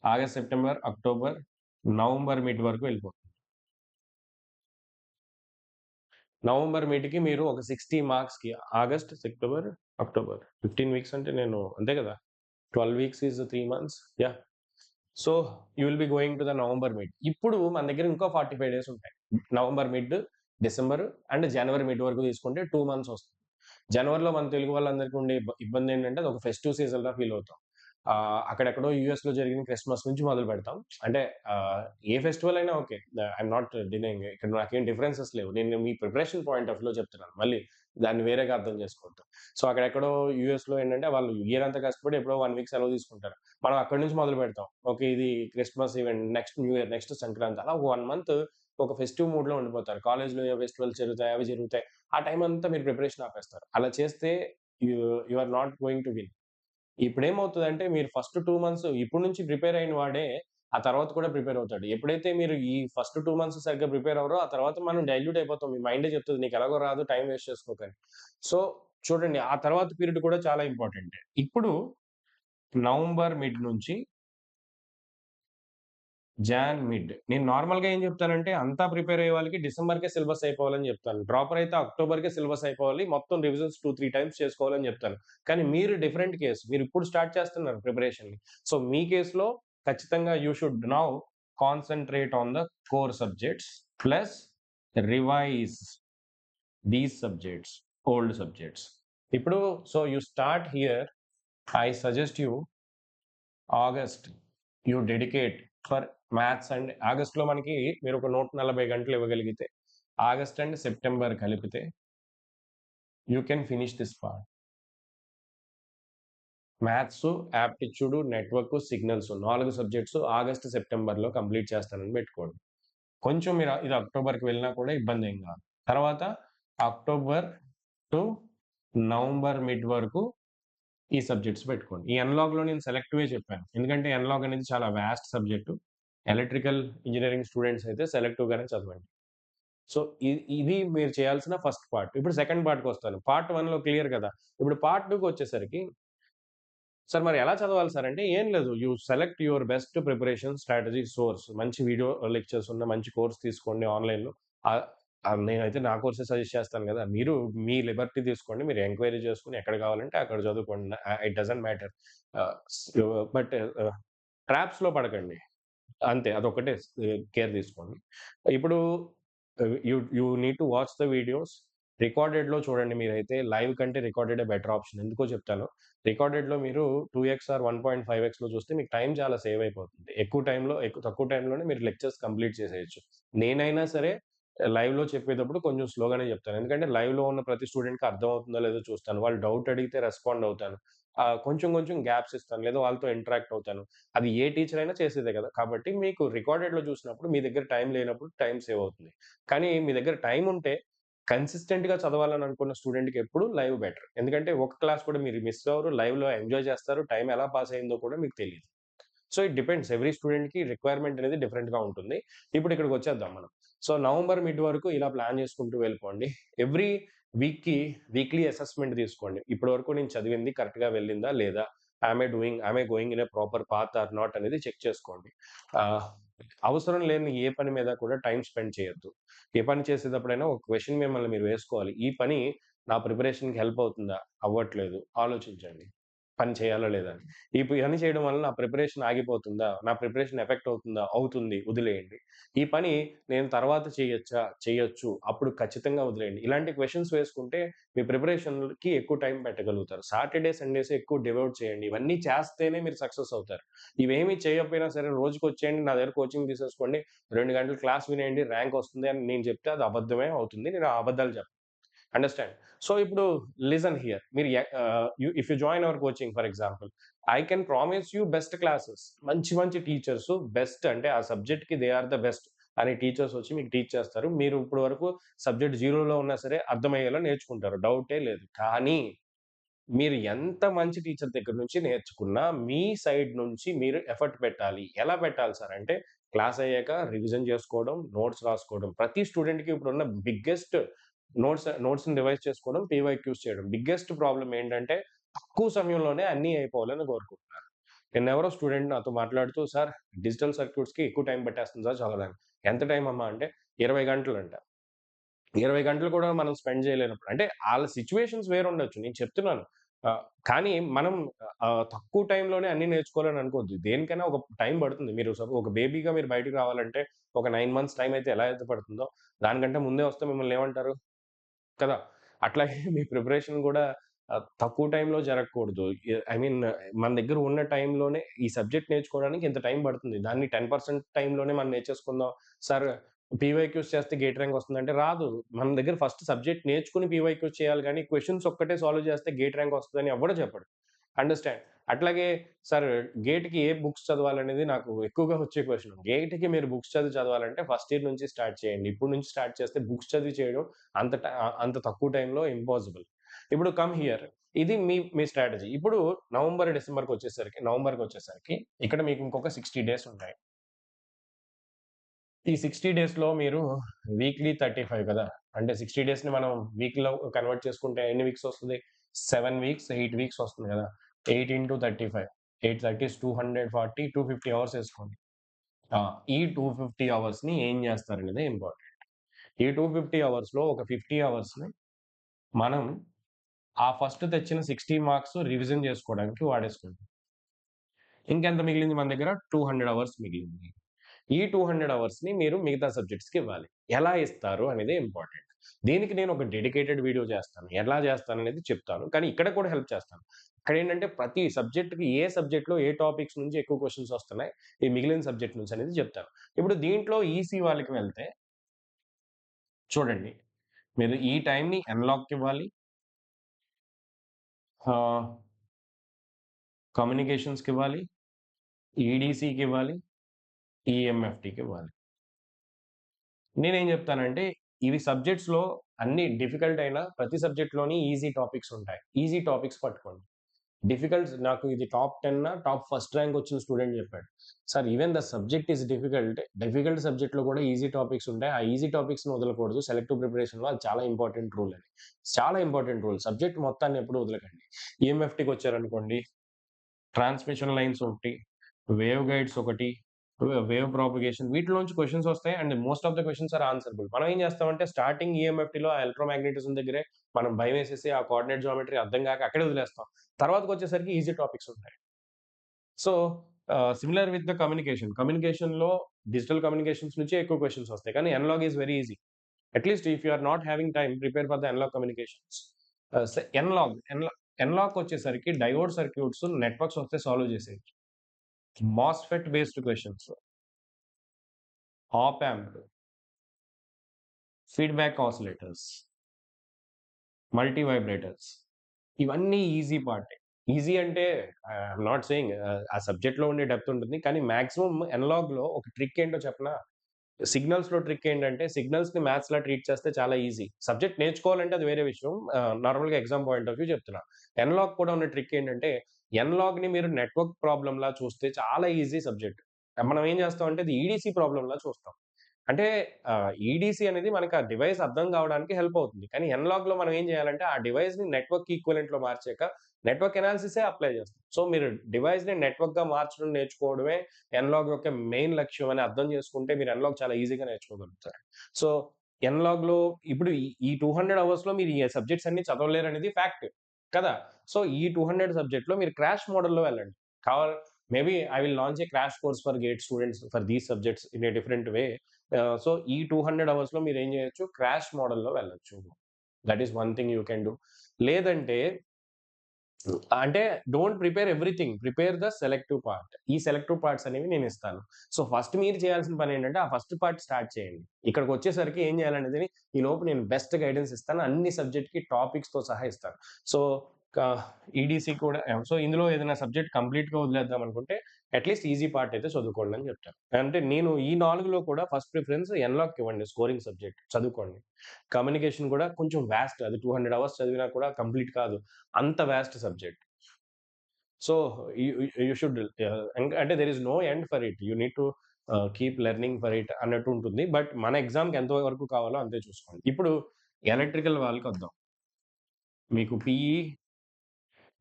August, September, October, November mid వరకు వెళ్ళిపోతుంది. నవంబర్ మిడ్‌కి మీరు ఒక 60 మార్క్స్‌కి ఆగస్ట్, సెప్టెంబర్, అక్టోబర్ 15 వీక్స్ అంటే నేను అంతే కదా! 12 weeks is 3 months. Yeah! So, you will be going to the November mid. ఇప్పుడు మన దగ్గర ఇంకో 45 డేస్ ఉంటాయి. November mid, December and January mid వరకు తీసుకుంటే 2 మంత్స్ వస్తుంది. జనవరిలో మన తెలుగు వాళ్ళందరికీ ఉండే ఇబ్బందేంటంటే అదొక ఫెస్టివ్ సీజన్‌లా ఫీల్ అవుతాం. అక్కడెక్కడో యూఎస్‌లో జరిగిన క్రిస్మస్ నుంచి మొదలుపెడతాం. అంటే ఆహ్, ఏ ఫెస్టివల్ అయినా ఓకే. I'm not denying. ఇక్కడ నాకేం డిఫరెన్సెస్ లేవు. నేను మీ ప్రిపరేషన్ పాయింట్ ఆఫ్ వ్యూలో చెప్తున్నాను. మళ్ళీ దాన్ని వేరేగా అర్థం చేసుకోవద్దు. సో, అక్కడెక్కడో యూఎస్‌లో ఏంటంటే వాళ్ళు ఇయర్ అంతా కష్టపడి ఎప్పుడో 1 వీక్ సెలవు తీసుకుంటారు. మనం అక్కడి నుంచి మొదలుపెడతాం. ఓకే. ఇది Christmas event, next new year, next Sankranti అలా ఒక 1 మంత్ ఒక ఫెస్టివ్ మూడ్‌లో ఉండిపోతారు. కాలేజ్‌లో ఏ ఫెస్టివల్స్ జరుగుతాయి, అవి జరుగుతాయి. ఆ టైం అంతా మీరు ప్రిపరేషన్ ఆపేస్తారు. అలా చేస్తే you you are not going to win. ఇప్పుడేమవుతదంటే మీరు ఫస్ట్ 2 మంత్స్ ఇప్పటి నుంచి ప్రిపేర్ అయిన వాడే ఆ తర్వాత కూడా ప్రిపేర్ అవుతాడు. ఎప్పుడైతే మీరు ఈ ఫస్ట్ 2 మంత్స్ సరిగ్గా ప్రిపేర్ అవ్వరో, ఆ తర్వాత మనం డైల్యూట్ అయిపోతాం. మీ మైండే చెప్తది నీకు ఎలాగో రాదు టైమ్ వేస్ట్ చేసుకోకని. సో, చూడండి ఆ తర్వాత పీరియడ్ కూడా చాలా ఇంపార్టెంటే. ఇప్పుడు నవంబర్ మిడ్ నుంచి జాన్ మిడ్. నేను నార్మల్‌గా ఏం చెప్తానంటే అంతా ప్రిపేర్ అయ్యే వాళ్ళకి డిసెంబర్‌కే సిలబస్ అయిపోవాలని చెప్తాను. డ్రాపర్ అయితే అక్టోబర్‌కే సిలబస్ అయిపోవాలి. మొత్తం రివిజన్స్ 2, 3 టైమ్స్ చేసుకోవాలని చెప్తాను. కానీ మీరు డిఫరెంట్ కేస్. మీరు ఇప్పుడు స్టార్ట్ చేస్తున్నారు ప్రిపరేషన్‌ని. సో, మీ కేస్‌లో ఖచ్చితంగా you should now concentrate on the core subjects plus revise these subjects, old subjects. ఇప్పుడు so, you start here. I suggest you August you dedicate for maths and ఆగస్ట్‌లో మనకి మీరు ఒక 140 గంటలు ఇవ్వగలిగితే, ఆగస్ట్ అండ్ సెప్టెంబర్ కలిపితే you can finish this part. Maths, aptitude, network, signals 4 subjects August, సెప్టెంబర్‌లో complete చేస్తానని పెట్టుకోండి. కొంచెం మీరు ఇది అక్టోబర్‌కి వెళ్ళినా కూడా ఇబ్బందేం కాదు. తర్వాత అక్టోబర్ టు నవంబర్ మిడ్ వరకు ఈ సబ్జెక్ట్స్ పెట్టుకోండి. ఈ ఎన్‌లాగ్‌లో నేను సెలెక్టివే చెప్పాను. ఎందుకంటే ఎన్‌లాగ్ అనేది చాలా vast subject. Electrical engineering students అయితే సెలెక్టివ్‌గానే చదవండి. సో, ఇది మీరు చేయాల్సిన ఫస్ట్ పార్ట్. ఇప్పుడు సెకండ్ పార్ట్‌కొస్తాను. పార్ట్ 1లో క్లియర్ కదా! ఇప్పుడు పార్ట్ 2కొచ్చేసరికి సార్ మరి ఎలా చదవాలి సార్ అంటే ఏం లేదు. You select your best preparation strategy source. మంచి వీడియో లెక్చర్స్ ఉన్న మంచి కోర్స్ తీసుకోండి ఆన్‌లైన్‌లో. ఆహ్, నేనైతే నా కోర్సే సజెస్ట్ చేస్తాను గదా! మీరు మీ లిబర్టీ తీసుకోండి. మీరు ఎంక్వైరీ చేసుకొని ఎక్కడ కావాలంటే అక్కడ చదువుకోండి. It doesn't matter. ఆహ్, స్ బట్ ట్రాప్స్‌లో పడకండి. అంతే. అదొక్కటే కేర్ తీసుకోండి. ఇప్పుడు you you need to watch the videos. రికార్డెడ్‌లో చూడండి మీరైతే. లైవ్ కంటే రికార్డెడే బెటర్ ఆప్షన్. ఎందుకో చెప్తాను. రికార్డెడ్‌లో మీరు 2x ఆర్ 1.5xలో చూస్తే మీకు టైం చాలా సేవ్ అయిపోతుంది. తక్కువ టైంలోనే మీరు లెక్చర్స్ కంప్లీట్ చేసేయొచ్చు. నేనైనా సరే లైవ్‌లో చెప్పేటప్పుడు కొంచెం స్లోగానే చెప్తాను. ఎందుకంటే లైవ్‌లో ఉన్న ప్రతి స్టూడెంట్‌కి అర్థమవుతుందో లేదో చూస్తాను. వాళ్ళు డౌట్ అడిగితే రెస్పాండ్ అవుతాను. కొంచెం కొంచెం గ్యాప్స్ ఇస్తాను. లేదా వాళ్ళతో ఇంటరాక్ట్ అవుతాను. అది ఏ టీచర్ అయినా చేసేదే కదా! కాబట్టి మీకు రికార్డెడ్‌లో చూసినప్పుడు మీ దగ్గర టైం లేనప్పుడు టైం సేవ్ అవుతుంది. కానీ మీ దగ్గర టైం ఉంటే కన్సిస్టెంట్‌గా చదవాలని అనుకున్న స్టూడెంట్‌కి ఎప్పుడు లైవ్ బెటర్. ఎందుకంటే ఒక క్లాస్ కూడా మీరు మిస్ అవ్వరు. లైవ్‌లో ఎంజాయ్ చేస్తారు. టైం ఎలా పాస్ అయిందో కూడా మీకు తెలీదు. So, it depends. ఎవ్రీ స్టూడెంట్‌కి రిక్వైర్మెంట్ అనేది డిఫరెంట్‌గా ఉంటుంది. ఇప్పుడు ఇక్కడికొచ్చేద్దాం మనం. సో, నవంబర్ మిడ్ వరకు ఇలా ప్లాన్ చేసుకుంటూ వెళ్ళిపోండి. ఎవ్రీ వీక్‌కి వీక్లీ అసెస్మెంట్ తీసుకోండి. ఇప్పటి వరకు నేను చదివింది కరెక్ట్‌గా వెళ్ళిందా లేదా? Am I going in a proper path or not అనేది చెక్ చేసుకోండి. ఆహ్, అవసరం లేని ఏ పని మీద కూడా టైమ్ స్పెండ్ చేయొద్దు. ఏ పని చేసేటప్పుడైనా ఒక క్వెషన్ మిమ్మల్ని మీరు వేసుకోవాలి. ఈ పని నా ప్రిపరేషన్‌కి హెల్ప్ అవుతుందా? అవ్వట్లేదు. ఆలోచించండి. పని చేయాలా లేదా అని. ఈ పని చేయడం వల్ల నా ప్రిపరేషన్ ఆగిపోతుందా? నా ప్రిపరేషన్ ఎఫెక్ట్ అవుతుందా? అవుతుంది. వదిలేయండి. ఈ పని నేను తర్వాత చేయొచ్చా? చేయొచ్చు. అప్పుడు ఖచ్చితంగా వదిలేయండి. ఇలాంటి క్వెషన్స్ వేసుకుంటే మీ ప్రిపరేషన్‌కి ఎక్కువ టైం పెట్టగలుగుతారు. సాటర్‌డే, సండేస్ ఎక్కువ డివోట్ చేయండి. ఇవన్నీ చేస్తేనే మీరు సక్సెస్ అవుతారు. ఇవేమి చేయకపోయినా సరే రోజుకొచ్చేయండి, నా దగ్గర కోచింగ్ తీసేసుకోండి, 2 గంటలు క్లాస్ వినేయండి, ర్యాంక్ వస్తుంది అని నేను చెప్తే అది అబద్ధమే అవుతుంది. నేను ఆ అబద్ధాలు చెప్పను. అండర్‌స్టాండ్. సో, ఇప్పుడు లిజన్ హియర్. మీరు if you join hour coaching for example, I can promise you best classes. మంచి మంచి టీచర్స్ బెస్ట్ అంటే ఆ సబ్జెక్ట్‌కి దే ఆర్ ద బెస్ట్ అనే టీచర్స్ వచ్చి మీకు టీచ్ చేస్తారు. మీరు ఇప్పటి వరకు సబ్జెక్ట్ జీరోలో ఉన్నా సరే అర్థమయ్యేలా నేర్చుకుంటారు. డౌటే లేదు. కానీ మీరు ఎంత మంచి టీచర్ దగ్గర నుంచి నేర్చుకున్నా, మీ సైడ్ నుంచి మీరు ఎఫర్ట్ పెట్టాలి. ఎలా పెట్టాలి సార్ అంటే, క్లాస్ అయ్యాక రివిజన్ చేసుకోవడం, నోట్స్ రాసుకోవడం. ప్రతి స్టూడెంట్‌కి ఇప్పుడున్న బిగ్గెస్ట్ నోట్స్‌ని రివైజ్ చేసుకోవడం, పీవైక్యూస్ చేయడం. బిగ్గెస్ట్ ప్రాబ్లమ్ ఏంటంటే, తక్కువ సమయంలోనే అన్నీ అయిపోవాలని కోరుకుంటున్నారు. నిన్నెవరో స్టూడెంట్ నాతో మాట్లాడుతూ, "సార్ డిజిటల్ సర్క్యూట్స్‌కి ఎక్కువ టైం పట్టేస్తుంది సార్ చదవడానికి." "ఎంత టైం అమ్మా?" అంటే, "20 గంటలంట." 20 గంటలు కూడా మనం స్పెండ్ చేయలేనప్పుడు అంటే ఆళ్ళ సిట్యుయేషన్స్ వేరుండొచ్చు. నేను చెప్తున్నాను. కానీ మనం తక్కువ టైంలోనే అన్నీ నేర్చుకోవాలని అనుకోవద్దు. దేనికైనా ఒక టైం పడుతుంది. మీరు ఒక బేబీగా మీరు బయటికి రావాలంటే ఒక 9 మంత్స్ టైం అయితే ఎలా అయితే పడుతుందో, దానికంటే ముందే వస్తే మిమ్మల్ని ఏమంటారు? కదా! అట్లాగే మీ ప్రిపరేషన్ గూడా తక్కువ టైంలో జరగకూడదు. ఐ మీన్ మన దగ్గర ఉన్న టైంలోనే ఈ సబ్జెక్ట్ నేర్చుకోవడానికి ఇంత టైం పడుతుంది. దాన్ని 10% టైంలోనే మనం నేర్చేసుకుందాం. సార్ పీవైక్యూస్ చేస్తే గేట్ ర్యాంక్ వస్తుందంటే రాదు. మన దగ్గర ఫస్ట్ సబ్జెక్ట్ నేర్చుకొని పీవైక్యూస్ చేయాలి గానీ, క్వెషన్స్ ఒక్కటే సాల్వ్ చేస్తే గేట్ ర్యాంక్ వస్తదని ఎవ్వడు చెప్పడు. అండర్‌స్టాండ్. అట్లాగే సార్ గేట్‌కి ఏ బుక్స్ చదవాలనేది నాకు ఎక్కువగా వచ్చే క్వెషన్. గేట్‌కి మీరు బుక్స్ చదవాలంటే ఫస్ట్ ఇయర్ నుంచి స్టార్ట్ చేయండి. ఇప్పటి నుంచి స్టార్ట్ చేస్తే బుక్స్ చదివి చేయడం అంత తక్కువ టైంలో ఇంపాసిబుల్. ఇప్పుడు కమ్ హియర్. ఇది మీ స్ట్రాటజీ. ఇప్పుడు నవంబర్‌కొచ్చేసరికి ఇక్కడ మీకు ఇంకొక 60 డేస్ ఉంటాయి. ఈ 60 డేస్‌లో మీరు వీక్లీ 35 కదా! అంటే 60 డేస్‌ని మనం వీక్‌లో కన్వర్ట్ చేసుకుంటే ఎన్ని వీక్స్ వస్తది? 7 వీక్స్, 8 వీక్స్ వస్తుంది కదా! 8 ఇంటూ 35 830 ఈస్ 240, 250 అవర్స్ ఏసుకోండి. ఆ! ఈ 250 అవర్స్‌ని ఏం చేస్తారనేదే ఇంపార్టెంట్. ఈ 250 అవర్స్‌లో ఒక 50 అవర్స్‌ని మనం ఆ ఫస్ట్ తెచ్చిన 60 మార్క్స్ రివిజన్ చేసుకోవడానికి వాడేసుకుంటాం. ఇంకెంత మిగిలింది మన దగ్గర? 200 అవర్స్ మిగిలింది. ఈ 200 అవర్స్‌ని మీరు మిగతా సబ్జెక్ట్స్‌కి ఇవ్వాలి. ఎలా ఇస్తారు అనేదే ఇంపార్టెంట్. దీనికి నేను ఒక డెడికేటెడ్ వీడియో చేస్తాను. ఎలా చేస్తాననేది చెప్తాను. కానీ ఇక్కడ కూడా హెల్ప్ చేస్తాను. ఇక్కడేంటంటే ప్రతి సబ్జెక్ట్‌కి ఏ సబ్జెక్ట్‌లో ఏ టాపిక్స్ నుంచి ఎక్కువ క్వెషన్స్ వస్తున్నాయి, ఈ మిగిలిన సబ్జెక్ట్ నుంచి అనేది చెప్తాను. ఇప్పుడు దీంట్లో ఈసీ వాళ్ళకి వెళ్తే చూడండి. మీరు ఈ టైమ్‌ని ఎన్‌లాగ్‌కివ్వాలి. ఆహ్, కమ్యూనికేషన్స్‌కివ్వాలి. ఈడీసీకివ్వాలి. ఈఎంఎఫ్‌టికివ్వాలి. నేనేం జెప్తానంటే, ఇవి సబ్జెక్ట్స్‌లో అన్ని డిఫికల్ట్ అయిన ప్రతి సబ్జెక్ట్‌లోని ఈజీ టాపిక్స్ ఉంటాయి. ఈజీ టాపిక్స్ పట్టుకోండి. నాకు ఇది టాప్ 10 టాప్ ఫస్ట్ ర్యాంక్ వచ్చిన స్టూడెంట్ జెప్పాడు. Sir even the subject is difficult. Difficult సబ్జెక్ట్‌లో కూడా ఈజీ టాపిక్స్ ఉంటాయి. ఆ ఈజీ టాపిక్స్‌ని వదలకూడదు. సెలెక్టివ్ ప్రిపరేషన్‌లో అది చాలా ఇంపార్టెంట్ రూల్ అని. చాలా ఇంపార్టెంట్ రూల్. సబ్జెక్ట్ మొత్తాన్ని ఎప్పుడు వదలకండి. ఈఎంఎఫ్‌టికొచ్చారనుకోండి, ట్రాన్స్‌మిషన్ లైన్స్ ఒకటి, వేవ్ గైడ్స్ ఒకటి, వేవ్ ప్రొపగేషన్ వీటిలోంచి క్వెషన్స్ వస్తాయి. And most of the questions are answerable. మనం ఏం చేస్తామంటే స్టార్టింగ్ ఈఎంఎఫ్‌టిలో ఆ ఎలక్ట్రోమాగ్నెటిజం దగ్గరే మనం భయమేసేసి ఆ కోఆర్డినేట్ జియోమెట్రీ అర్థం కాక అక్కడే వదిలేస్తాం. తర్వాతకొచ్చేసరికి ఈజీ టాపిక్స్ ఉంటాయి. So, similar with the communication. కమ్యూనికేషన్‌లో డిజిటల్ కమ్యూనికేషన్స్ నుంచే ఎక్కువ క్వెషన్స్ వస్తాయి. కానీ analog is very easy. At least if you are not having time prepare for the analog communications. ఎనలాగ్‌కొచ్చేసరికి డయోడ్ సర్క్యూట్స్, నెట్వర్క్స్ వస్తే సాల్వ్ చేసేయొచ్చు. MOSFET based questions, op amp, feedback oscillators, multivibrators ఇవన్నీ easy పార్టే. Easy అంటే I'm not saying ఆ సబ్జెక్ట్‌లో ఉండే depth ఉంటుంది. కానీ మాక్సిమం ఎనలాగ్‌లో ఒక ట్రిక్ ఏంటో చెప్పనా? సిగ్నల్స్‌లో ట్రిక్ ఏంటంటే సిగ్నల్స్‌ని మ్యాథ్స్‌లా ట్రీట్ చేస్తే చాలా ఈజీ. సబ్జెక్ట్ నేర్చుకోవాలంటే అది వేరే విషయం. నార్మల్‌గా ఎగ్జామ్ పాయింట్ ఆఫ్ వ్యూ చెప్తున్నా. ఎనలాగ్ కూడా ఉన్న ట్రిక్ ఏంటంటే ఎనలాగ్‌ని మీరు నెట్వర్క్ ప్రాబ్లమ్‌లా చూస్తే చాలా ఈజీ సబ్జెక్ట్. మనం ఏం చేస్తామంటే అది ఈడీసీ ప్రాబ్లమ్‌లా చూస్తాం. అంటే ఈడీసీ అనేది మనకు ఆ డివైస్ అర్థం కావడానికి హెల్ప్ అవుతుంది. కానీ ఎనలాగ్‌లో మనం ఏం చేయాలంటే ఆ డివైస్‌ని నెట్వర్క్ ఈక్వివలెంట్‌లో మార్చాక నెట్వర్క్ అనాలిసిసే అప్లై చేస్తాం. సో, మీరు డివైస్‌ని నెట్వర్క్‌గా మార్చడం నేర్చుకోవడమే ఎనలాగ్ యొక్క మెయిన్ లక్ష్యం అని అర్థం చేసుకుంటే మీరు ఎనలాగ్ చాలా ఈజీగా నేర్చుకోగలుగుతారు. సో, ఎనలాగ్‌లో ఇప్పుడు ఈ 200 అవర్స్‌లో మీరు ఈ సబ్జెక్ట్స్ అన్నీ చదవలేరనేది ఫ్యాక్ట్. కదా! సో, ఈ 200 సబ్జెక్ట్‌లో మీరు క్రాష్ మోడల్‌లో వెళ్ళండి. కావాల maybe I will launch a crash course for gate students for these subjects in a different way. So, ఈ 200 అవర్స్‌లో మీరేం జేయొచ్చు, క్రాష్ మోడల్‌లో వెళ్ళొచ్చు. That is one thing you can do. లేదంటే అంటే don't prepare everything. Prepare the selective part. ఈ selective parts అనేవి నేనిస్తాను. సో, ఫస్ట్ మీరు చేయాల్సిన పనేంటంటే, ఆ ఫస్ట్ పార్ట్ స్టార్ట్ చేయండి. ఇక్కడికొచ్చేసరికి ఏం చేయాలనేది ఈలోపు నేను బెస్ట్ గైడెన్స్ ఇస్తాను. అన్ని సబ్జెక్ట్‌కి టాపిక్స్‌తో సహా ఇస్తాను. సో, క ఈడీసీ కూడా సో, ఇందులో ఏదైనా సబ్జెక్ట్ కంప్లీట్‌గా వదిలేద్దాం అనుకుంటే, అట్‌లీస్ట్ ఈజీ పార్ట్ అయితే చదువుకోండి అని చెప్తాను. అంటే నేను ఈ 4లో కూడా ఫస్ట్ ప్రిఫరెన్స్ ఎన్‌లాక్ ఇవ్వండి, స్కోరింగ్ సబ్జెక్ట్ చదువుకోండి. కమ్యూనికేషన్ కూడా కొంచెం వాస్ట్, అది 200 అవర్స్ చదివినా కూడా కంప్లీట్ కాదు. అంత vast subject. So, you should అంటే there is no end for it. You need to keep learning for it అన్నట్టు ఉంటుంది. బట్ మన ఎగ్జామ్‌కి ఎంత వరకు కావాలో అంతే చూసుకోండి. ఇప్పుడు ఎలక్ట్రికల్ వాళ్ళకొద్దాం. మీకు పీఈ,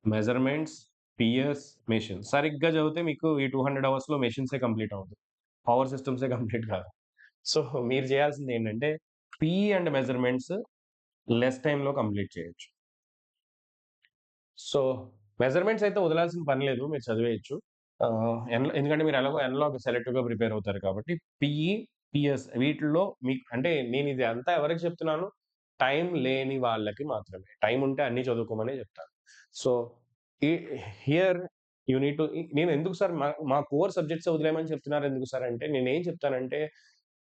మెజర్‌మెంట్స్, పిఎస్, మెషిన్ సరిగ్గా చదివితే మీకు ఈ 200 అవర్స్‌లో మెషిన్సే కంప్లీట్ అవుద్ది. పవర్ సిస్టమ్సే కంప్లీట్ కాదు. సో, మీరు చేయాల్సిందేంటంటే పీఈ అండ్ మెజర్‌మెంట్స్ లెస్ టైమ్‌లో కంప్లీట్ చేయొచ్చు. సో, మెజర్‌మెంట్స్ అయితే వదలాల్సిన పని లేదు. మీరు చదివేయొచ్చు. ఎందుకంటే మీరు ఎలాగో ఎనలాగ్ సెలెక్టివ్‌గా ప్రిపేర్ అవుతారు కాబట్టి, పీఈ, పీఎస్ వీటిల్లో మీకు అంటే నేనిది అంతా ఎవరికి చెప్తున్నాను? టైం లేని వాళ్ళకి మాత్రమే. టైం ఉంటే అన్నీ చదువుకోమనే చెప్తాను. సో, ఈ హియర్ యూ నీడ్ టు నేనెందుకు సార్ మా కోర్ సబ్జెక్ట్సే వదిలేయమని చెప్తున్నారెందుకు సార్ అంటే, నేనేం చెప్తానంటే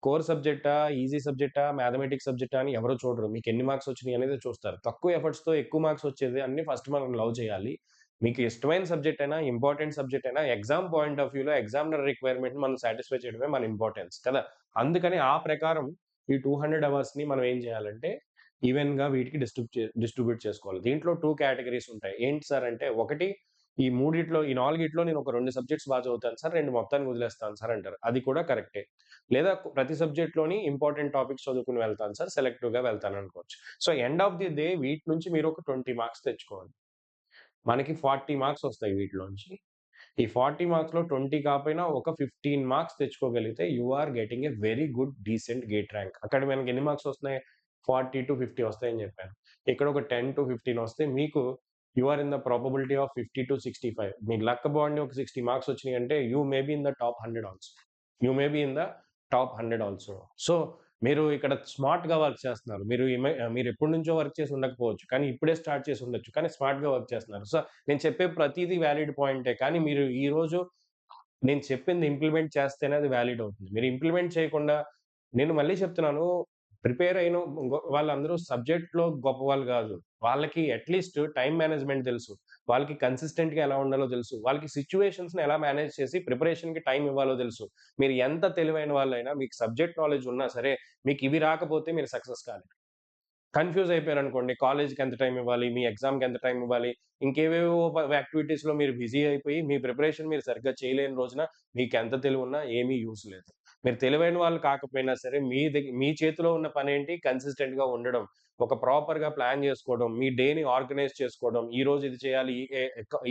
కోర్ సబ్జెక్టా? ఈజీ సబ్జెక్టా? మ్యాథమెటిక్స్ సబ్జెక్టా? అని ఎవరు చూడరు. మీకెన్ని మార్క్స్ వచ్చినియి అనేది చూస్తారు. తక్కువ ఎఫర్ట్స్‌తో ఎక్కువ మార్క్స్ వచ్చేది అన్ని ఫస్ట్ మనం లవ్ చేయాలి. మీకు ఇష్టమైన సబ్జెక్ట్ అయినా, ఇంపార్టెంట్ సబ్జెక్ట్ అయినా ఎగ్జామ్ పాయింట్ ఆఫ్ వ్యూలో ఎగ్జామినర్ రిక్వైర్మెంట్‌ని మనం సాటిస్ఫై చేయడమే మన ఇంపార్టెన్స్ కదా! అందుకని ఆ ప్రకారం ఈ 200 అవర్స్‌ని మనం ఏం చేయాలంటే ఈవెన్‌గా వీటికి డిస్ట్రిబ్యూట్ చేసుకోవాలి. దీంట్లో 2 కేటగరీస్ ఉంటాయి. ఏంటి సార్ అంటే ఒకటి ఈ మూడిట్లో ఈ నాలుగిట్లో నేను ఒక 2 సబ్జెక్ట్స్ చదువుతాను సార్. 2 మొత్తానికి వదిలేస్తాను సార్ అంటారు. అది కూడా కరెక్టే. లేదా ప్రతి సబ్జెక్ట్‌లోని ఇంపార్టెంట్ టాపిక్స్ చదువుకొని వెళ్తాను సార్. సెలెక్టివ్‌గా వెళ్తాననుకోవచ్చు. So, end of the day వీటి నుంచి మీరు ఒక 20 మార్క్స్ తెచ్చుకోవాలి. మనకి 40 మార్క్స్ వస్తాయి వీటిలోంచి. ఈ 40 మార్క్స్‌లో 20 కాపోయినా ఒక 15 మార్క్స్ తెచ్చుకోగలిగితే you are getting a very good decent gate rank. అక్కడ మనకి ఎన్ని మార్క్స్ వస్తున్నాయి? 40-50 వస్తాయని చెప్పాను. ఇక్కడ ఒక 10-15 వస్తే మీకు you are in the probability of 50-65. మీకు లక్ బాగుండి ఒక 60 మార్క్స్ వచ్చినాయంటే you may be in the top 100 also. You may be in the top 100 also. So, మీరు ఇక్కడ స్మార్ట్‌గా వర్క్ చేస్తున్నారు. మీరు ఎప్పటినుంచో వర్క్ చేసి ఉండకపోవచ్చు. కానీ ఇప్పుడే స్టార్ట్ చేసి ఉండొచ్చు. కానీ స్మార్ట్‌గా వర్క్ చేస్తున్నారు. సో, నేను చెప్పే ప్రతీదీ వాలిడ్ పాయింటే. కానీ మీరు ఈరోజు నేను చెప్పింది ఇంప్లిమెంట్ చేస్తేనే అది వాలిడ్ అవుతుంది. మీరు ఇంప్లిమెంట్ చేయకుండా నేను మళ్ళీ చెప్తున్నాను. ప్రిపేర్ అయిన వాళ్ళందరూ సబ్జెక్ట్‌లో గొప్పవాళ్ళు గాదు. వాళ్ళకి అట్‌లీస్ట్ టైమ్ మేనేజ్‌మెంట్ తెలుసు. వాళ్ళకి కన్సిస్టెంట్‌గా ఎలా ఉండాలో తెలుసు. వాళ్ళకి సిట్యుయేషన్స్‌ని ఎలా మేనేజ్ చేసి ప్రిపరేషన్‌కి టైమ్ ఇవ్వాలో తెలుసు. మీరు ఎంత తెలివైన వాళ్ళైనా మీకు సబ్జెక్ట్ నాలెడ్జ్ ఉన్నా సరే, మీకు ఇవి రాకపోతే మీరు సక్సెస్ కాలేరు. కన్‌ఫ్యూజ్ అయిపోయారనుకోండి. కాలేజ్‌కి ఎంత టైమ్ ఇవ్వాలి? మీ ఎగ్జామ్‌కి ఎంత టైమ్ ఇవ్వాలి? ఇంకేవేవో యాక్టివిటీస్‌లో మీరు బిజీ అయిపోయి, మీ ప్రిపరేషన్ మీరు సరిగ్గా చేయలేని రోజున మీకెంత తెలివున్నా ఏమీ యూజ్ లేదు. మీరు తెలివైన వాళ్ళు కాకపోయినా సరే, మీ చేతిలో ఉన్న పనేంటి? కన్సిస్టెంట్‌గా ఉండడం. ఒక ప్రాపర్‌గా ప్లాన్ జేసుకోవడం. మీ డేని ఆర్గనైజ్ చేసుకోవడం. ఈరోజు ఇది చేయాలి.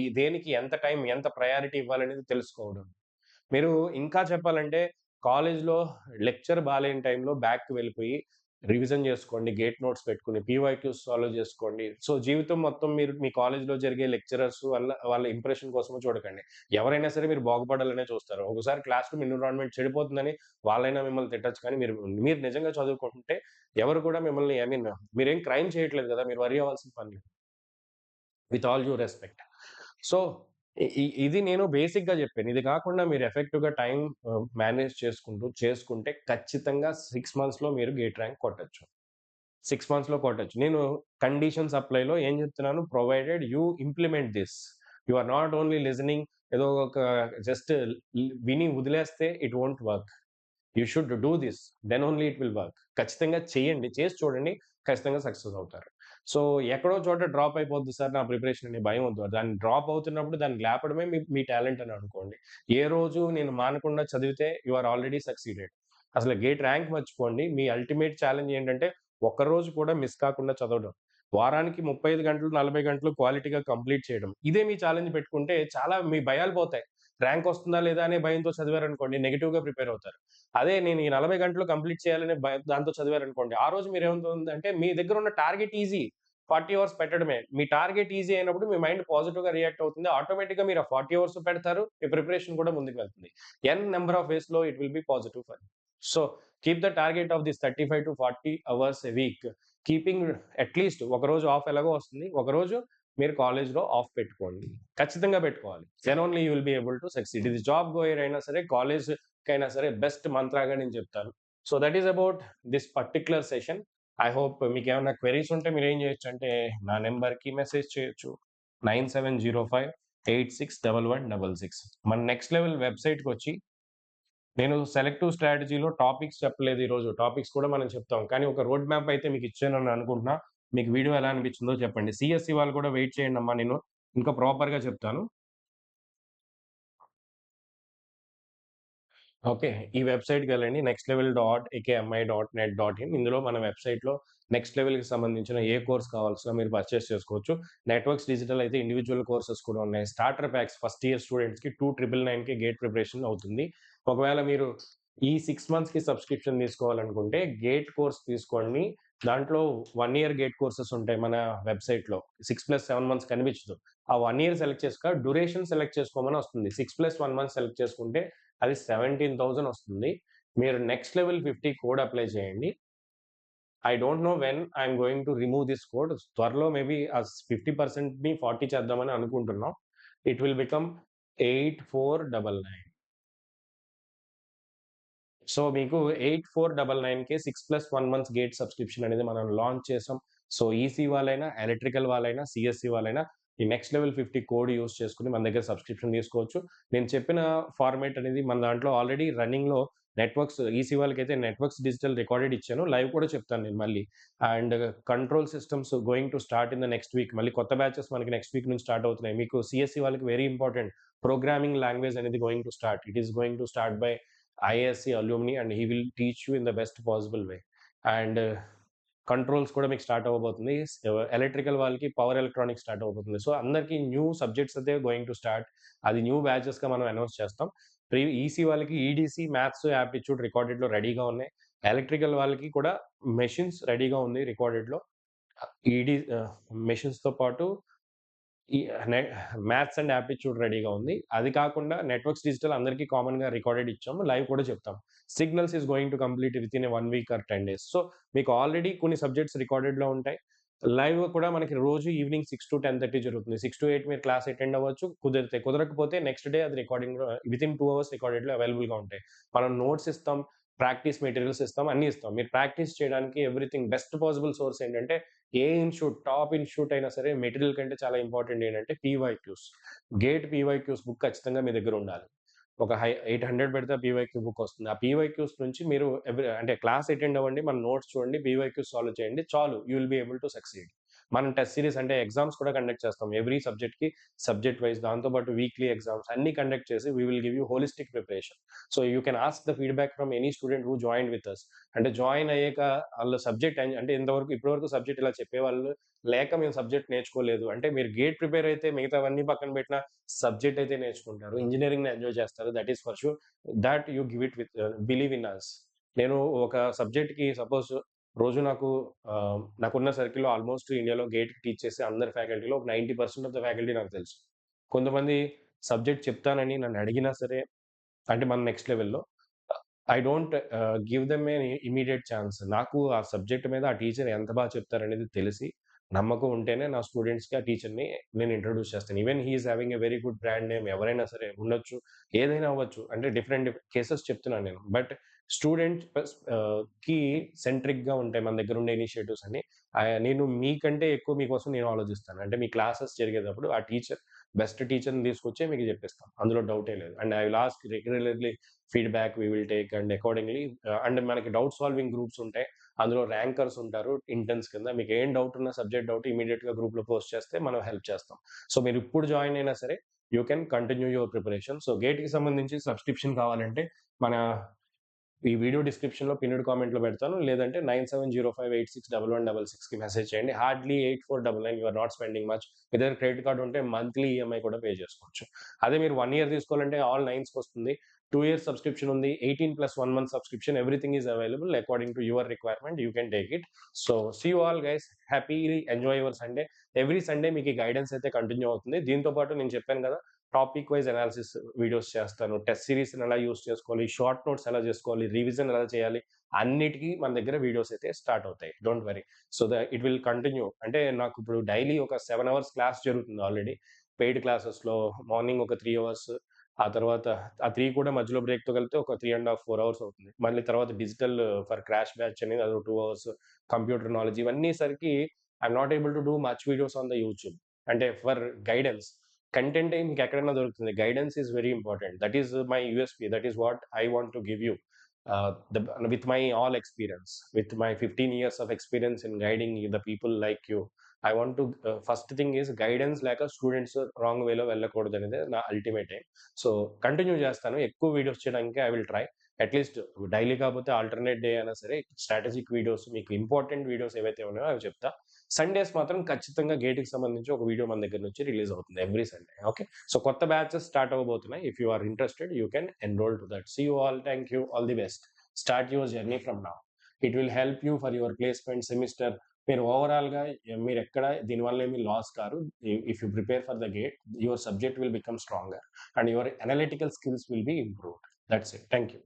ఈ దేనికి ఎంత టైమ్, ఎంత ప్రయారిటీ ఇవ్వాలనేది తెలుసుకోవడం. మీరు ఇంకా చెప్పాలంటే కాలేజ్‌లో లెక్చర్ బాలేని టైంలో బ్యాక్‌కి వెళ్ళిపోయి రివిజన్ జేసుకోండి. గేట్ నోట్స్ పెట్టుకొని, పీవైక్యూస్ సాల్వ్ జేసుకోండి. సో, జీవితం మొత్తం మీరు మీ కాలేజ్‌లో జరిగే లెక్చరర్స్ వాళ్ళ ఇంప్రెషన్ కోసమో చూడకండి. ఎవరైనా సరే మీరు బాగుపడాలనే చూస్తారు. ఒకసారి క్లాస్ రూమ్ ఎన్విరాన్మెంట్ చెడిపోతుందని వాళ్ళైనా మిమ్మల్ని తిట్టొచ్చు. కానీ మీరు నిజంగా చదువుకుంటుంటే ఎవరు కూడా మిమ్మల్ని మీరేం క్రైమ్ చేయట్లేదు గదా! మీరు వర్రీ అవ్వాల్సిన పని లేదు. With all due respect. So, ఇది నేను బేసిక్‌గా జెప్పాను. ఇది గాకుండా మీరు ఎఫెక్టివ్‌గా టైమ్ మేనేజ్ చేసుకుంటే ఖచ్చితంగా 6 మంత్స్‌లో మీరు గేట్ ర్యాంక్ కొట్టొచ్చు. 6 మంత్స్‌లో కొట్టొచ్చు. నేను కండిషన్స్ అప్లైలో ఏం జెప్తున్నాను, provided you implement this. You are not only listening ఏదో ఒక జస్ట్ విని వదిలేస్తే it won't work. You should do this. Then only it will work. ఖచ్చితంగా చేయండి. చేసి చూడండి. ఖచ్చితంగా సక్సెస్ అవుతారు. సో, ఎక్కడో చోట డ్రాప్ అయిపోద్ది సార్ నా ప్రిపరేషన్ అనే భయం వద్దు. దాన్ని డ్రాప్ అవుతున్నప్పుడు దాన్ని లేపడమే మీ మీ టాలెంట్ అని అనుకోండి. ఏ రోజు నేను మానకుండా చదివితే యూ ఆర్ ఆల్రెడీ సక్సీడెడ్. అసలు గేట్ ర్యాంక్ మర్చిపోండి. మీ అల్టిమేట్ ఛాలెంజ్ ఏంటంటే ఒక్కరోజు కూడా మిస్ కాకుండా చదవడం. వారానికి 35 గంటలు, 40 గంటలు క్వాలిటీగా కంప్లీట్ చేయడం. ఇదే మీ ఛాలెంజ్ పెట్టుకుంటే చాలా మీ భయాలు పోతాయి. ర్యాంక్ వస్తుందా లేదా అనే భయంతో చదివారనుకోండి నెగెటివ్‌గా ప్రిపేర్ అవుతారు. అదే నేను ఈ 40 గంటలు కంప్లీట్ చేయాలనే దాంతో చదివారనుకోండి, ఆ రోజు మీరేమవుతుందంటే మీ దగ్గర ఉన్న టార్గెట్ ఈజీ. 40 అవర్స్ పెట్టడమే. మీ టార్గెట్ ఈజీ అయినప్పుడు మీ మైండ్ పాజిటివ్‌గా రియాక్ట్ అవుతుంది. ఆటోమేటిక్‌గా మీరు ఆ 40 అవర్స్ పెడతారు. మీ ప్రిపరేషన్ కూడా ముందుకు వెళ్తుంది. ఎన్ నంబర్ ఆఫ్ వేస్‌లో it will be positive for you. So, keep the target of this 35-40 hours a week. Keeping at least ఒకరోజు ఆఫ్ ఎలాగో వస్తుంది. ఒకరోజు మీరు కాలేజ్‌లో ఆఫ్ పెట్టుకోండి. ఖచ్చితంగా పెట్టుకోవాలి. Then only you will be able to succeed. ఇది జాబ్ గోయర్ అయినా సరే, కాలేజ్‌కైనా సరే బెస్ట్ మంత్రాగా నేను చెప్తాను. So, that is about this particular session. I hope మీకేమన్నా క్వెరీస్ ఉంటే మీరేం చేయొచ్చంటే నా నంబర్‌కి మెసేజ్ చేయొచ్చు. 9705861166. మన నెక్స్ట్ లెవెల్ వెబ్‌సైట్‌కొచ్చి నేను సెలెక్టివ్ స్ట్రాటజీలో టాపిక్స్ చెప్పలేదు ఈరోజు. టాపిక్స్ కూడా మనం చెప్తాం. కానీ ఒక రోడ్ మ్యాప్ అయితే మీకు ఇచ్చానని అనుకుంటున్నా. మీకు వీడియో ఎలా అనిపించిందో చెప్పండి. సీఎస్‌సి వాళ్ళు కూడా వెయిట్ చేయండమ్మా, నేను ఇంకా ప్రాపర్‌గా చెప్తాను. ఓకే. ఈ వెబ్‌సైట్‌కెళ్ళండి. nextlevel.akmi.net.in. ఇందులో మన వెబ్‌సైట్‌లో నెక్స్ట్ లెవెల్‌కి సంబంధించిన ఏ కోర్స్ కావాల్సినా మీరు పర్చేస్ చేసుకోవచ్చు. నెట్వర్క్స్ డిజిటల్ అయితే ఇండివిడ్యువల్ కోర్సెస్ కూడా ఉన్నాయి. స్టార్టర్ ప్యాక్స్ ఫస్ట్ ఇయర్ స్టూడెంట్స్‌కి 2999కి గేట్ ప్రిపరేషన్ అవుతుంది. ఒకవేళ మీరు ఈ 6 మంత్స్‌కి సబ్స్క్రిప్షన్ తీసుకోవాలనుకుంటే గేట్ కోర్స్ తీసుకోండి. దాంట్లో 1 ఇయర్ గేట్ కోర్సెస్ ఉంటాయి మన వెబ్‌సైట్‌లో. 6+7 మంత్స్ కనిపించదు. ఆ 1 ఇయర్ సెలెక్ట్ డ్యూరేషన్ సెలెక్ట్ చేసుకోమని వస్తుంది. 6+1 మంత్ సెలెక్ట్ చేసుకుంటే అది 17,000 వస్తుంది. మీరు నెక్స్ట్ లెవెల్ 50 కోడ్ అప్లై చేయండి. I don't know when I'm going to remove this code. త్వరలో మేబీ ఆ 50%ని 40 చేద్దామని అనుకుంటున్నాం. It will become 8499. సో, మీకు 8499కే 6+1 మంత్స్ గేట్ సబ్స్క్రిప్షన్ అనేది మనం లాంచ్ చేసాం. సో, ఈసీ వాళ్ళైనా, ఎలక్ట్రికల్ వాళ్ళైనా, సీఎస్‌సి వాళ్ళైనా ఈ నెక్స్ట్ లెవెల్ 50 కోడ్ యూజ్ చేసుకొని మన దగ్గర సబ్స్క్రిప్షన్ తీసుకోవచ్చు. నేను చెప్పిన ఫార్మాట్ అనేది మన దాంట్లో ఆల్రెడీ రన్నింగ్‌లో నెట్వర్క్స్ ఈసీ వాళ్ళకైతే నెట్వర్క్స్ డిజిటల్ రికార్డెడ్ ఇచ్చాను. లైవ్ కూడా చెప్తాను నేను మళ్ళీ. And control systems going to start in the next week. మళ్ళీ కొత్త బ్యాచెస్ మనకి నెక్స్ట్ వీక్ నుంచి స్టార్ట్ అవుతున్నాయి. మీకు సీఎస్‌సి వాళ్ళకి వెరీ ఇంపార్టెంట్ ప్రోగ్రామింగ్ లాంగ్వేజ్ అనేది going to start. It is going to start by IISc alumni and he will teach you in the best possible way. And controls కూడా మీకు start అవ్వబోతుంది. Electrical వాళ్ళకి power electronics start అవ్వబోతుంది. So, అందరికి new subjects అయితే going to start. అది new బ్యాచెస్‌గా మనం announce చేస్తాం. ఈసీ వాళ్ళకి ఈడీసీ, మ్యాథ్స్, యాప్టిట్యూడ్ రికార్డెడ్‌లో రెడీగా ఉన్నాయి. ఎలక్ట్రికల్ వాళ్ళకి కూడా మెషిన్స్ రెడీగా ఉంది రికార్డెడ్‌లో. ఈడీ మెషిన్స్‌తో పాటు ఈ నె మ్యాథ్స్ అండ్ యాప్టిట్యూడ్ రెడీగా ఉంది. అది కాకుండా నెట్వర్క్స్ డిజిటల్ అందరికీ కామన్‌గా రికార్డెడ్ ఇచ్చాము. లైవ్ కూడా చెప్తాం. Signals is going to complete within a 1 week or 10 days. So, మీకు ఆల్రెడీ కొన్ని సబ్జెక్ట్స్ రికార్డెడ్‌లో ఉంటాయి. లైవ్ కూడా మనకి రోజు ఈవినింగ్ 6-10:30 జరుగుతుంది. 6-8 మీరు క్లాస్ అటెండ్ అవ్వచ్చు. కుదిరితే. కుదరకపోతే నెక్స్ట్ డే అది రికార్డింగ్‌లో వితిన్ 2 అవర్స్ రికార్డెడ్‌లో అవైలబుల్‌గా ఉంటాయి. మనం నోట్స్ ఇస్తాం. ప్రాక్టీస్ మెటీరియల్స్ ఇస్తాం. అన్నీ ఇస్తాం. మీరు ప్రాక్టీస్ చేయడానికి ఎవ్రీథింగ్ బెస్ట్ పాసిబుల్ సోర్స్ ఏంటంటే ఏ ఇన్‌స్టిట్యూట్, టాప్ ఇన్‌స్టిట్యూట్ అయినా సరే మెటీరియల్ కంటే చాలా ఇంపార్టెంట్ ఏంటంటే పీవైక్యూస్. గేట్ పీవైక్యూస్ బుక్ ఖచ్చితంగా మీ దగ్గర ఉండాలి. ఒక 800 పెడితే పీవైక్యూ బుక్ వస్తుంది. ఆ పీవైక్యూస్ నుంచి మీరు అంటే క్లాస్ అటెండ్ అవ్వండి. మన నోట్స్ చూడండి. పీవైక్యూస్ సాల్వ్ చేయండి. చాలు you will be able to succeed. మనం టెస్ట్ సిరీస్ అంటే ఎగ్జామ్స్ కూడా కండక్ట్ చేస్తాం. ఎవ్రీ సబ్జెక్ట్‌కి సబ్జెక్ట్ వైస్ దాంతో పాటు వీక్లీ ఎగ్జామ్స్ అన్నీ కండక్ట్ చేసి we will give you holistic preparation. So, you can ask the feedback from any student who joined with us. అంటే జాయిన్ అయ్యాక ఆళ్ళ సబ్జెక్ట్ అంటే ఇప్పటివరకు సబ్జెక్ట్ ఇలా చెప్పేవాళ్ళు లేక మేము సబ్జెక్ట్ నేర్చుకోలేదు. అంటే మీరు గేట్ ప్రిపేర్ అయితే మిగతావన్నీ పక్కన పెట్టినా సబ్జెక్ట్ అయితే నేర్చుకుంటారు. ఇంజినీరింగ్‌ని ఎంజాయ్ చేస్తారు. That is for sure. That you give it with believe in us. నేను ఒక సబ్జెక్ట్‌కి సపోజ్ రోజు నాకున్న సర్కిల్‌లో ఆల్మోస్ట్ ఇండియాలో గేట్‌కి టీచ్ చేసే అందరి ఫ్యాకల్టీలో ఒక 90% ఆఫ్ ద ఫ్యాకల్టీ నాకు తెలుసు. కొంతమంది సబ్జెక్ట్ చెప్తానని నన్ను అడిగినా సరే అంటే మన నెక్స్ట్ లెవెల్‌లో I don't give them A immediate chance. నాకు ఆ సబ్జెక్ట్ మీద ఆ టీచర్ ఎంత చెప్తారనేది తెలిసి, నమ్మకం ఉంటేనే నా స్టూడెంట్స్‌కి ఆ టీచర్‌ని నేను ఇంట్రొడ్యూస్ చేస్తాను. Even he is having a very good brand name ఎవరైనా సరే ఉండొచ్చు. ఏదైనా అవ్వచ్చు. అంటే డిఫరెంట్ కేసెస్ చెప్తున్నాను నేను. బట్ స్టూడెంట్ కి సెంట్రిక్‌గా ఉంటాయి మన దగ్గర ఉండే ఇనిషియేటివ్స్ అన్నీ. నేను మీకంటే ఎక్కువ మీకోసం నేను ఆలోచిస్తాను. అంటే మీ క్లాసెస్ జరిగేటప్పుడు ఆ బెస్ట్ టీచర్‌ని తీసుకొచ్చే మీకు చెప్పిస్తాం. అందులో డౌటే లేదు. And I will ask regularly feedback we will take and accordingly and మనకి డౌట్ సాల్వింగ్ గ్రూప్స్ ఉంటాయి. అందులో ర్యాంకర్స్ ఉంటారు ఇంటర్న్స్ కింద. మీకు ఏం డౌట్ ఉన్నా సబ్జెక్ట్ డౌట్ ఇమ్మీడియేట్‌గా గ్రూప్‌లో పోస్ట్ చేస్తే మనం హెల్ప్ చేస్తాం. సో, మీరు ఇప్పుడు జాయిన్ అయినా సరే you can continue your preparation. So, గేట్‌కి సంబంధించి సబ్స్క్రిప్షన్ కావాలంటే మన ఈ వీడియో డిస్క్రిప్షన్‌లో పిన్‌డ్ కామెంట్‌లో పెడతాను. లేదంటే 9705861166కి మెసేజ్ చేయండి. Hardly 8499 you are not spending much. మీ దగ్గర క్రెడిట్ కార్డ్ ఉంటే మంత్లీ ఈఎంఐ కూడా పే చేసుకోవచ్చు. అదే మీరు 1 ఇయర్ తీసుకోవాలంటే ఆల్ 9స్‌కి వస్తుంది. 2 ఇయర్స్ సబ్స్క్రిప్షన్ ఉంది. 18 plus 1 month subscription everything is available according to your requirement. You can take it. So see you all guys. Happily enjoy your Sunday. Every Sunday మీకు ఈ guidance అయితే continue అవుతుంది. దీంతో పాటు నేను చెప్పాను కదా, టాపిక్ వైజ్ అనాలిసిస్ వీడియోస్ చేస్తాను. టెస్ట్ సిరీస్‌ని ఎలా యూజ్ చేసుకోవాలి, షార్ట్ నోట్స్ ఎలా చేసుకోవాలి, రివిజన్ ఎలా చేయాలి, అన్నిటికి మన దగ్గర వీడియోస్ అయితే స్టార్ట్ అవుతాయి. Don't worry. So it will continue. అంటే నాకు ఇప్పుడు డైలీ ఒక 7 అవర్స్ క్లాస్ జరుగుతుంది ఆల్రెడీ. పెయిడ్ క్లాసెస్‌లో మార్నింగ్ ఒక 3 అవర్స్, ఆ తర్వాత ఆ 3 కూడా మధ్యలో బ్రేక్‌తో కలిపితే ఒక 3 ½ 4 అవర్స్ అవుతుంది. మళ్ళీ తర్వాత డిజిటల్ ఫర్ క్రాష్ బ్యాచ్ అనేది అదో 2 అవర్స్. కంప్యూటర్ నాలెడ్జ్ ఇవన్నీ సరికి I'm not able to do much videos on the YouTube. అంటే ఫర్ గైడెన్స్. కంటెంటే మీకు ఎక్కడైనా దొరుకుతుంది. Guidance is very important. That is my USP. That is what I want to give you. With my all experience, with my 15 years of experience in guiding the people like you, I want to first thing is guidance లేక students wrong వేలో వెళ్ళకూడదు అనేది నా ultimate aim. So continue చేస్తాను. ఎక్కువ videos చేయడానికి I will try. At least daily కాకపోతే alternate day అయినా సరే స్ట్రాటజిక్ వీడియోస్, మీకు ఇంపార్టెంట్ వీడియోస్ ఏవైతే ఉన్నాయో అవి చెప్తా. సండేస్ మాత్రం ఖచ్చితంగా గేట్‌కి సంబంధించి ఒక వీడియో మన దగ్గర నుంచి రిలీజ్ అవుతుంది ఎవ్రీ సండే. ఓకే. సో కొత్త బ్యాచెస్ స్టార్ట్ అవ్వబోతున్నాయి. If you are interested you can enroll to that. See you all. Thank you. All the best. Start your journey from now. It will help you for your placement semester. మీరు ఓవరాల్‌గా మీరెక్కడ దీనివల్ల ఏమి loss కారు. If you prepare for the gate, your subject will become stronger and your analytical skills will be improved. That's it. Thank you.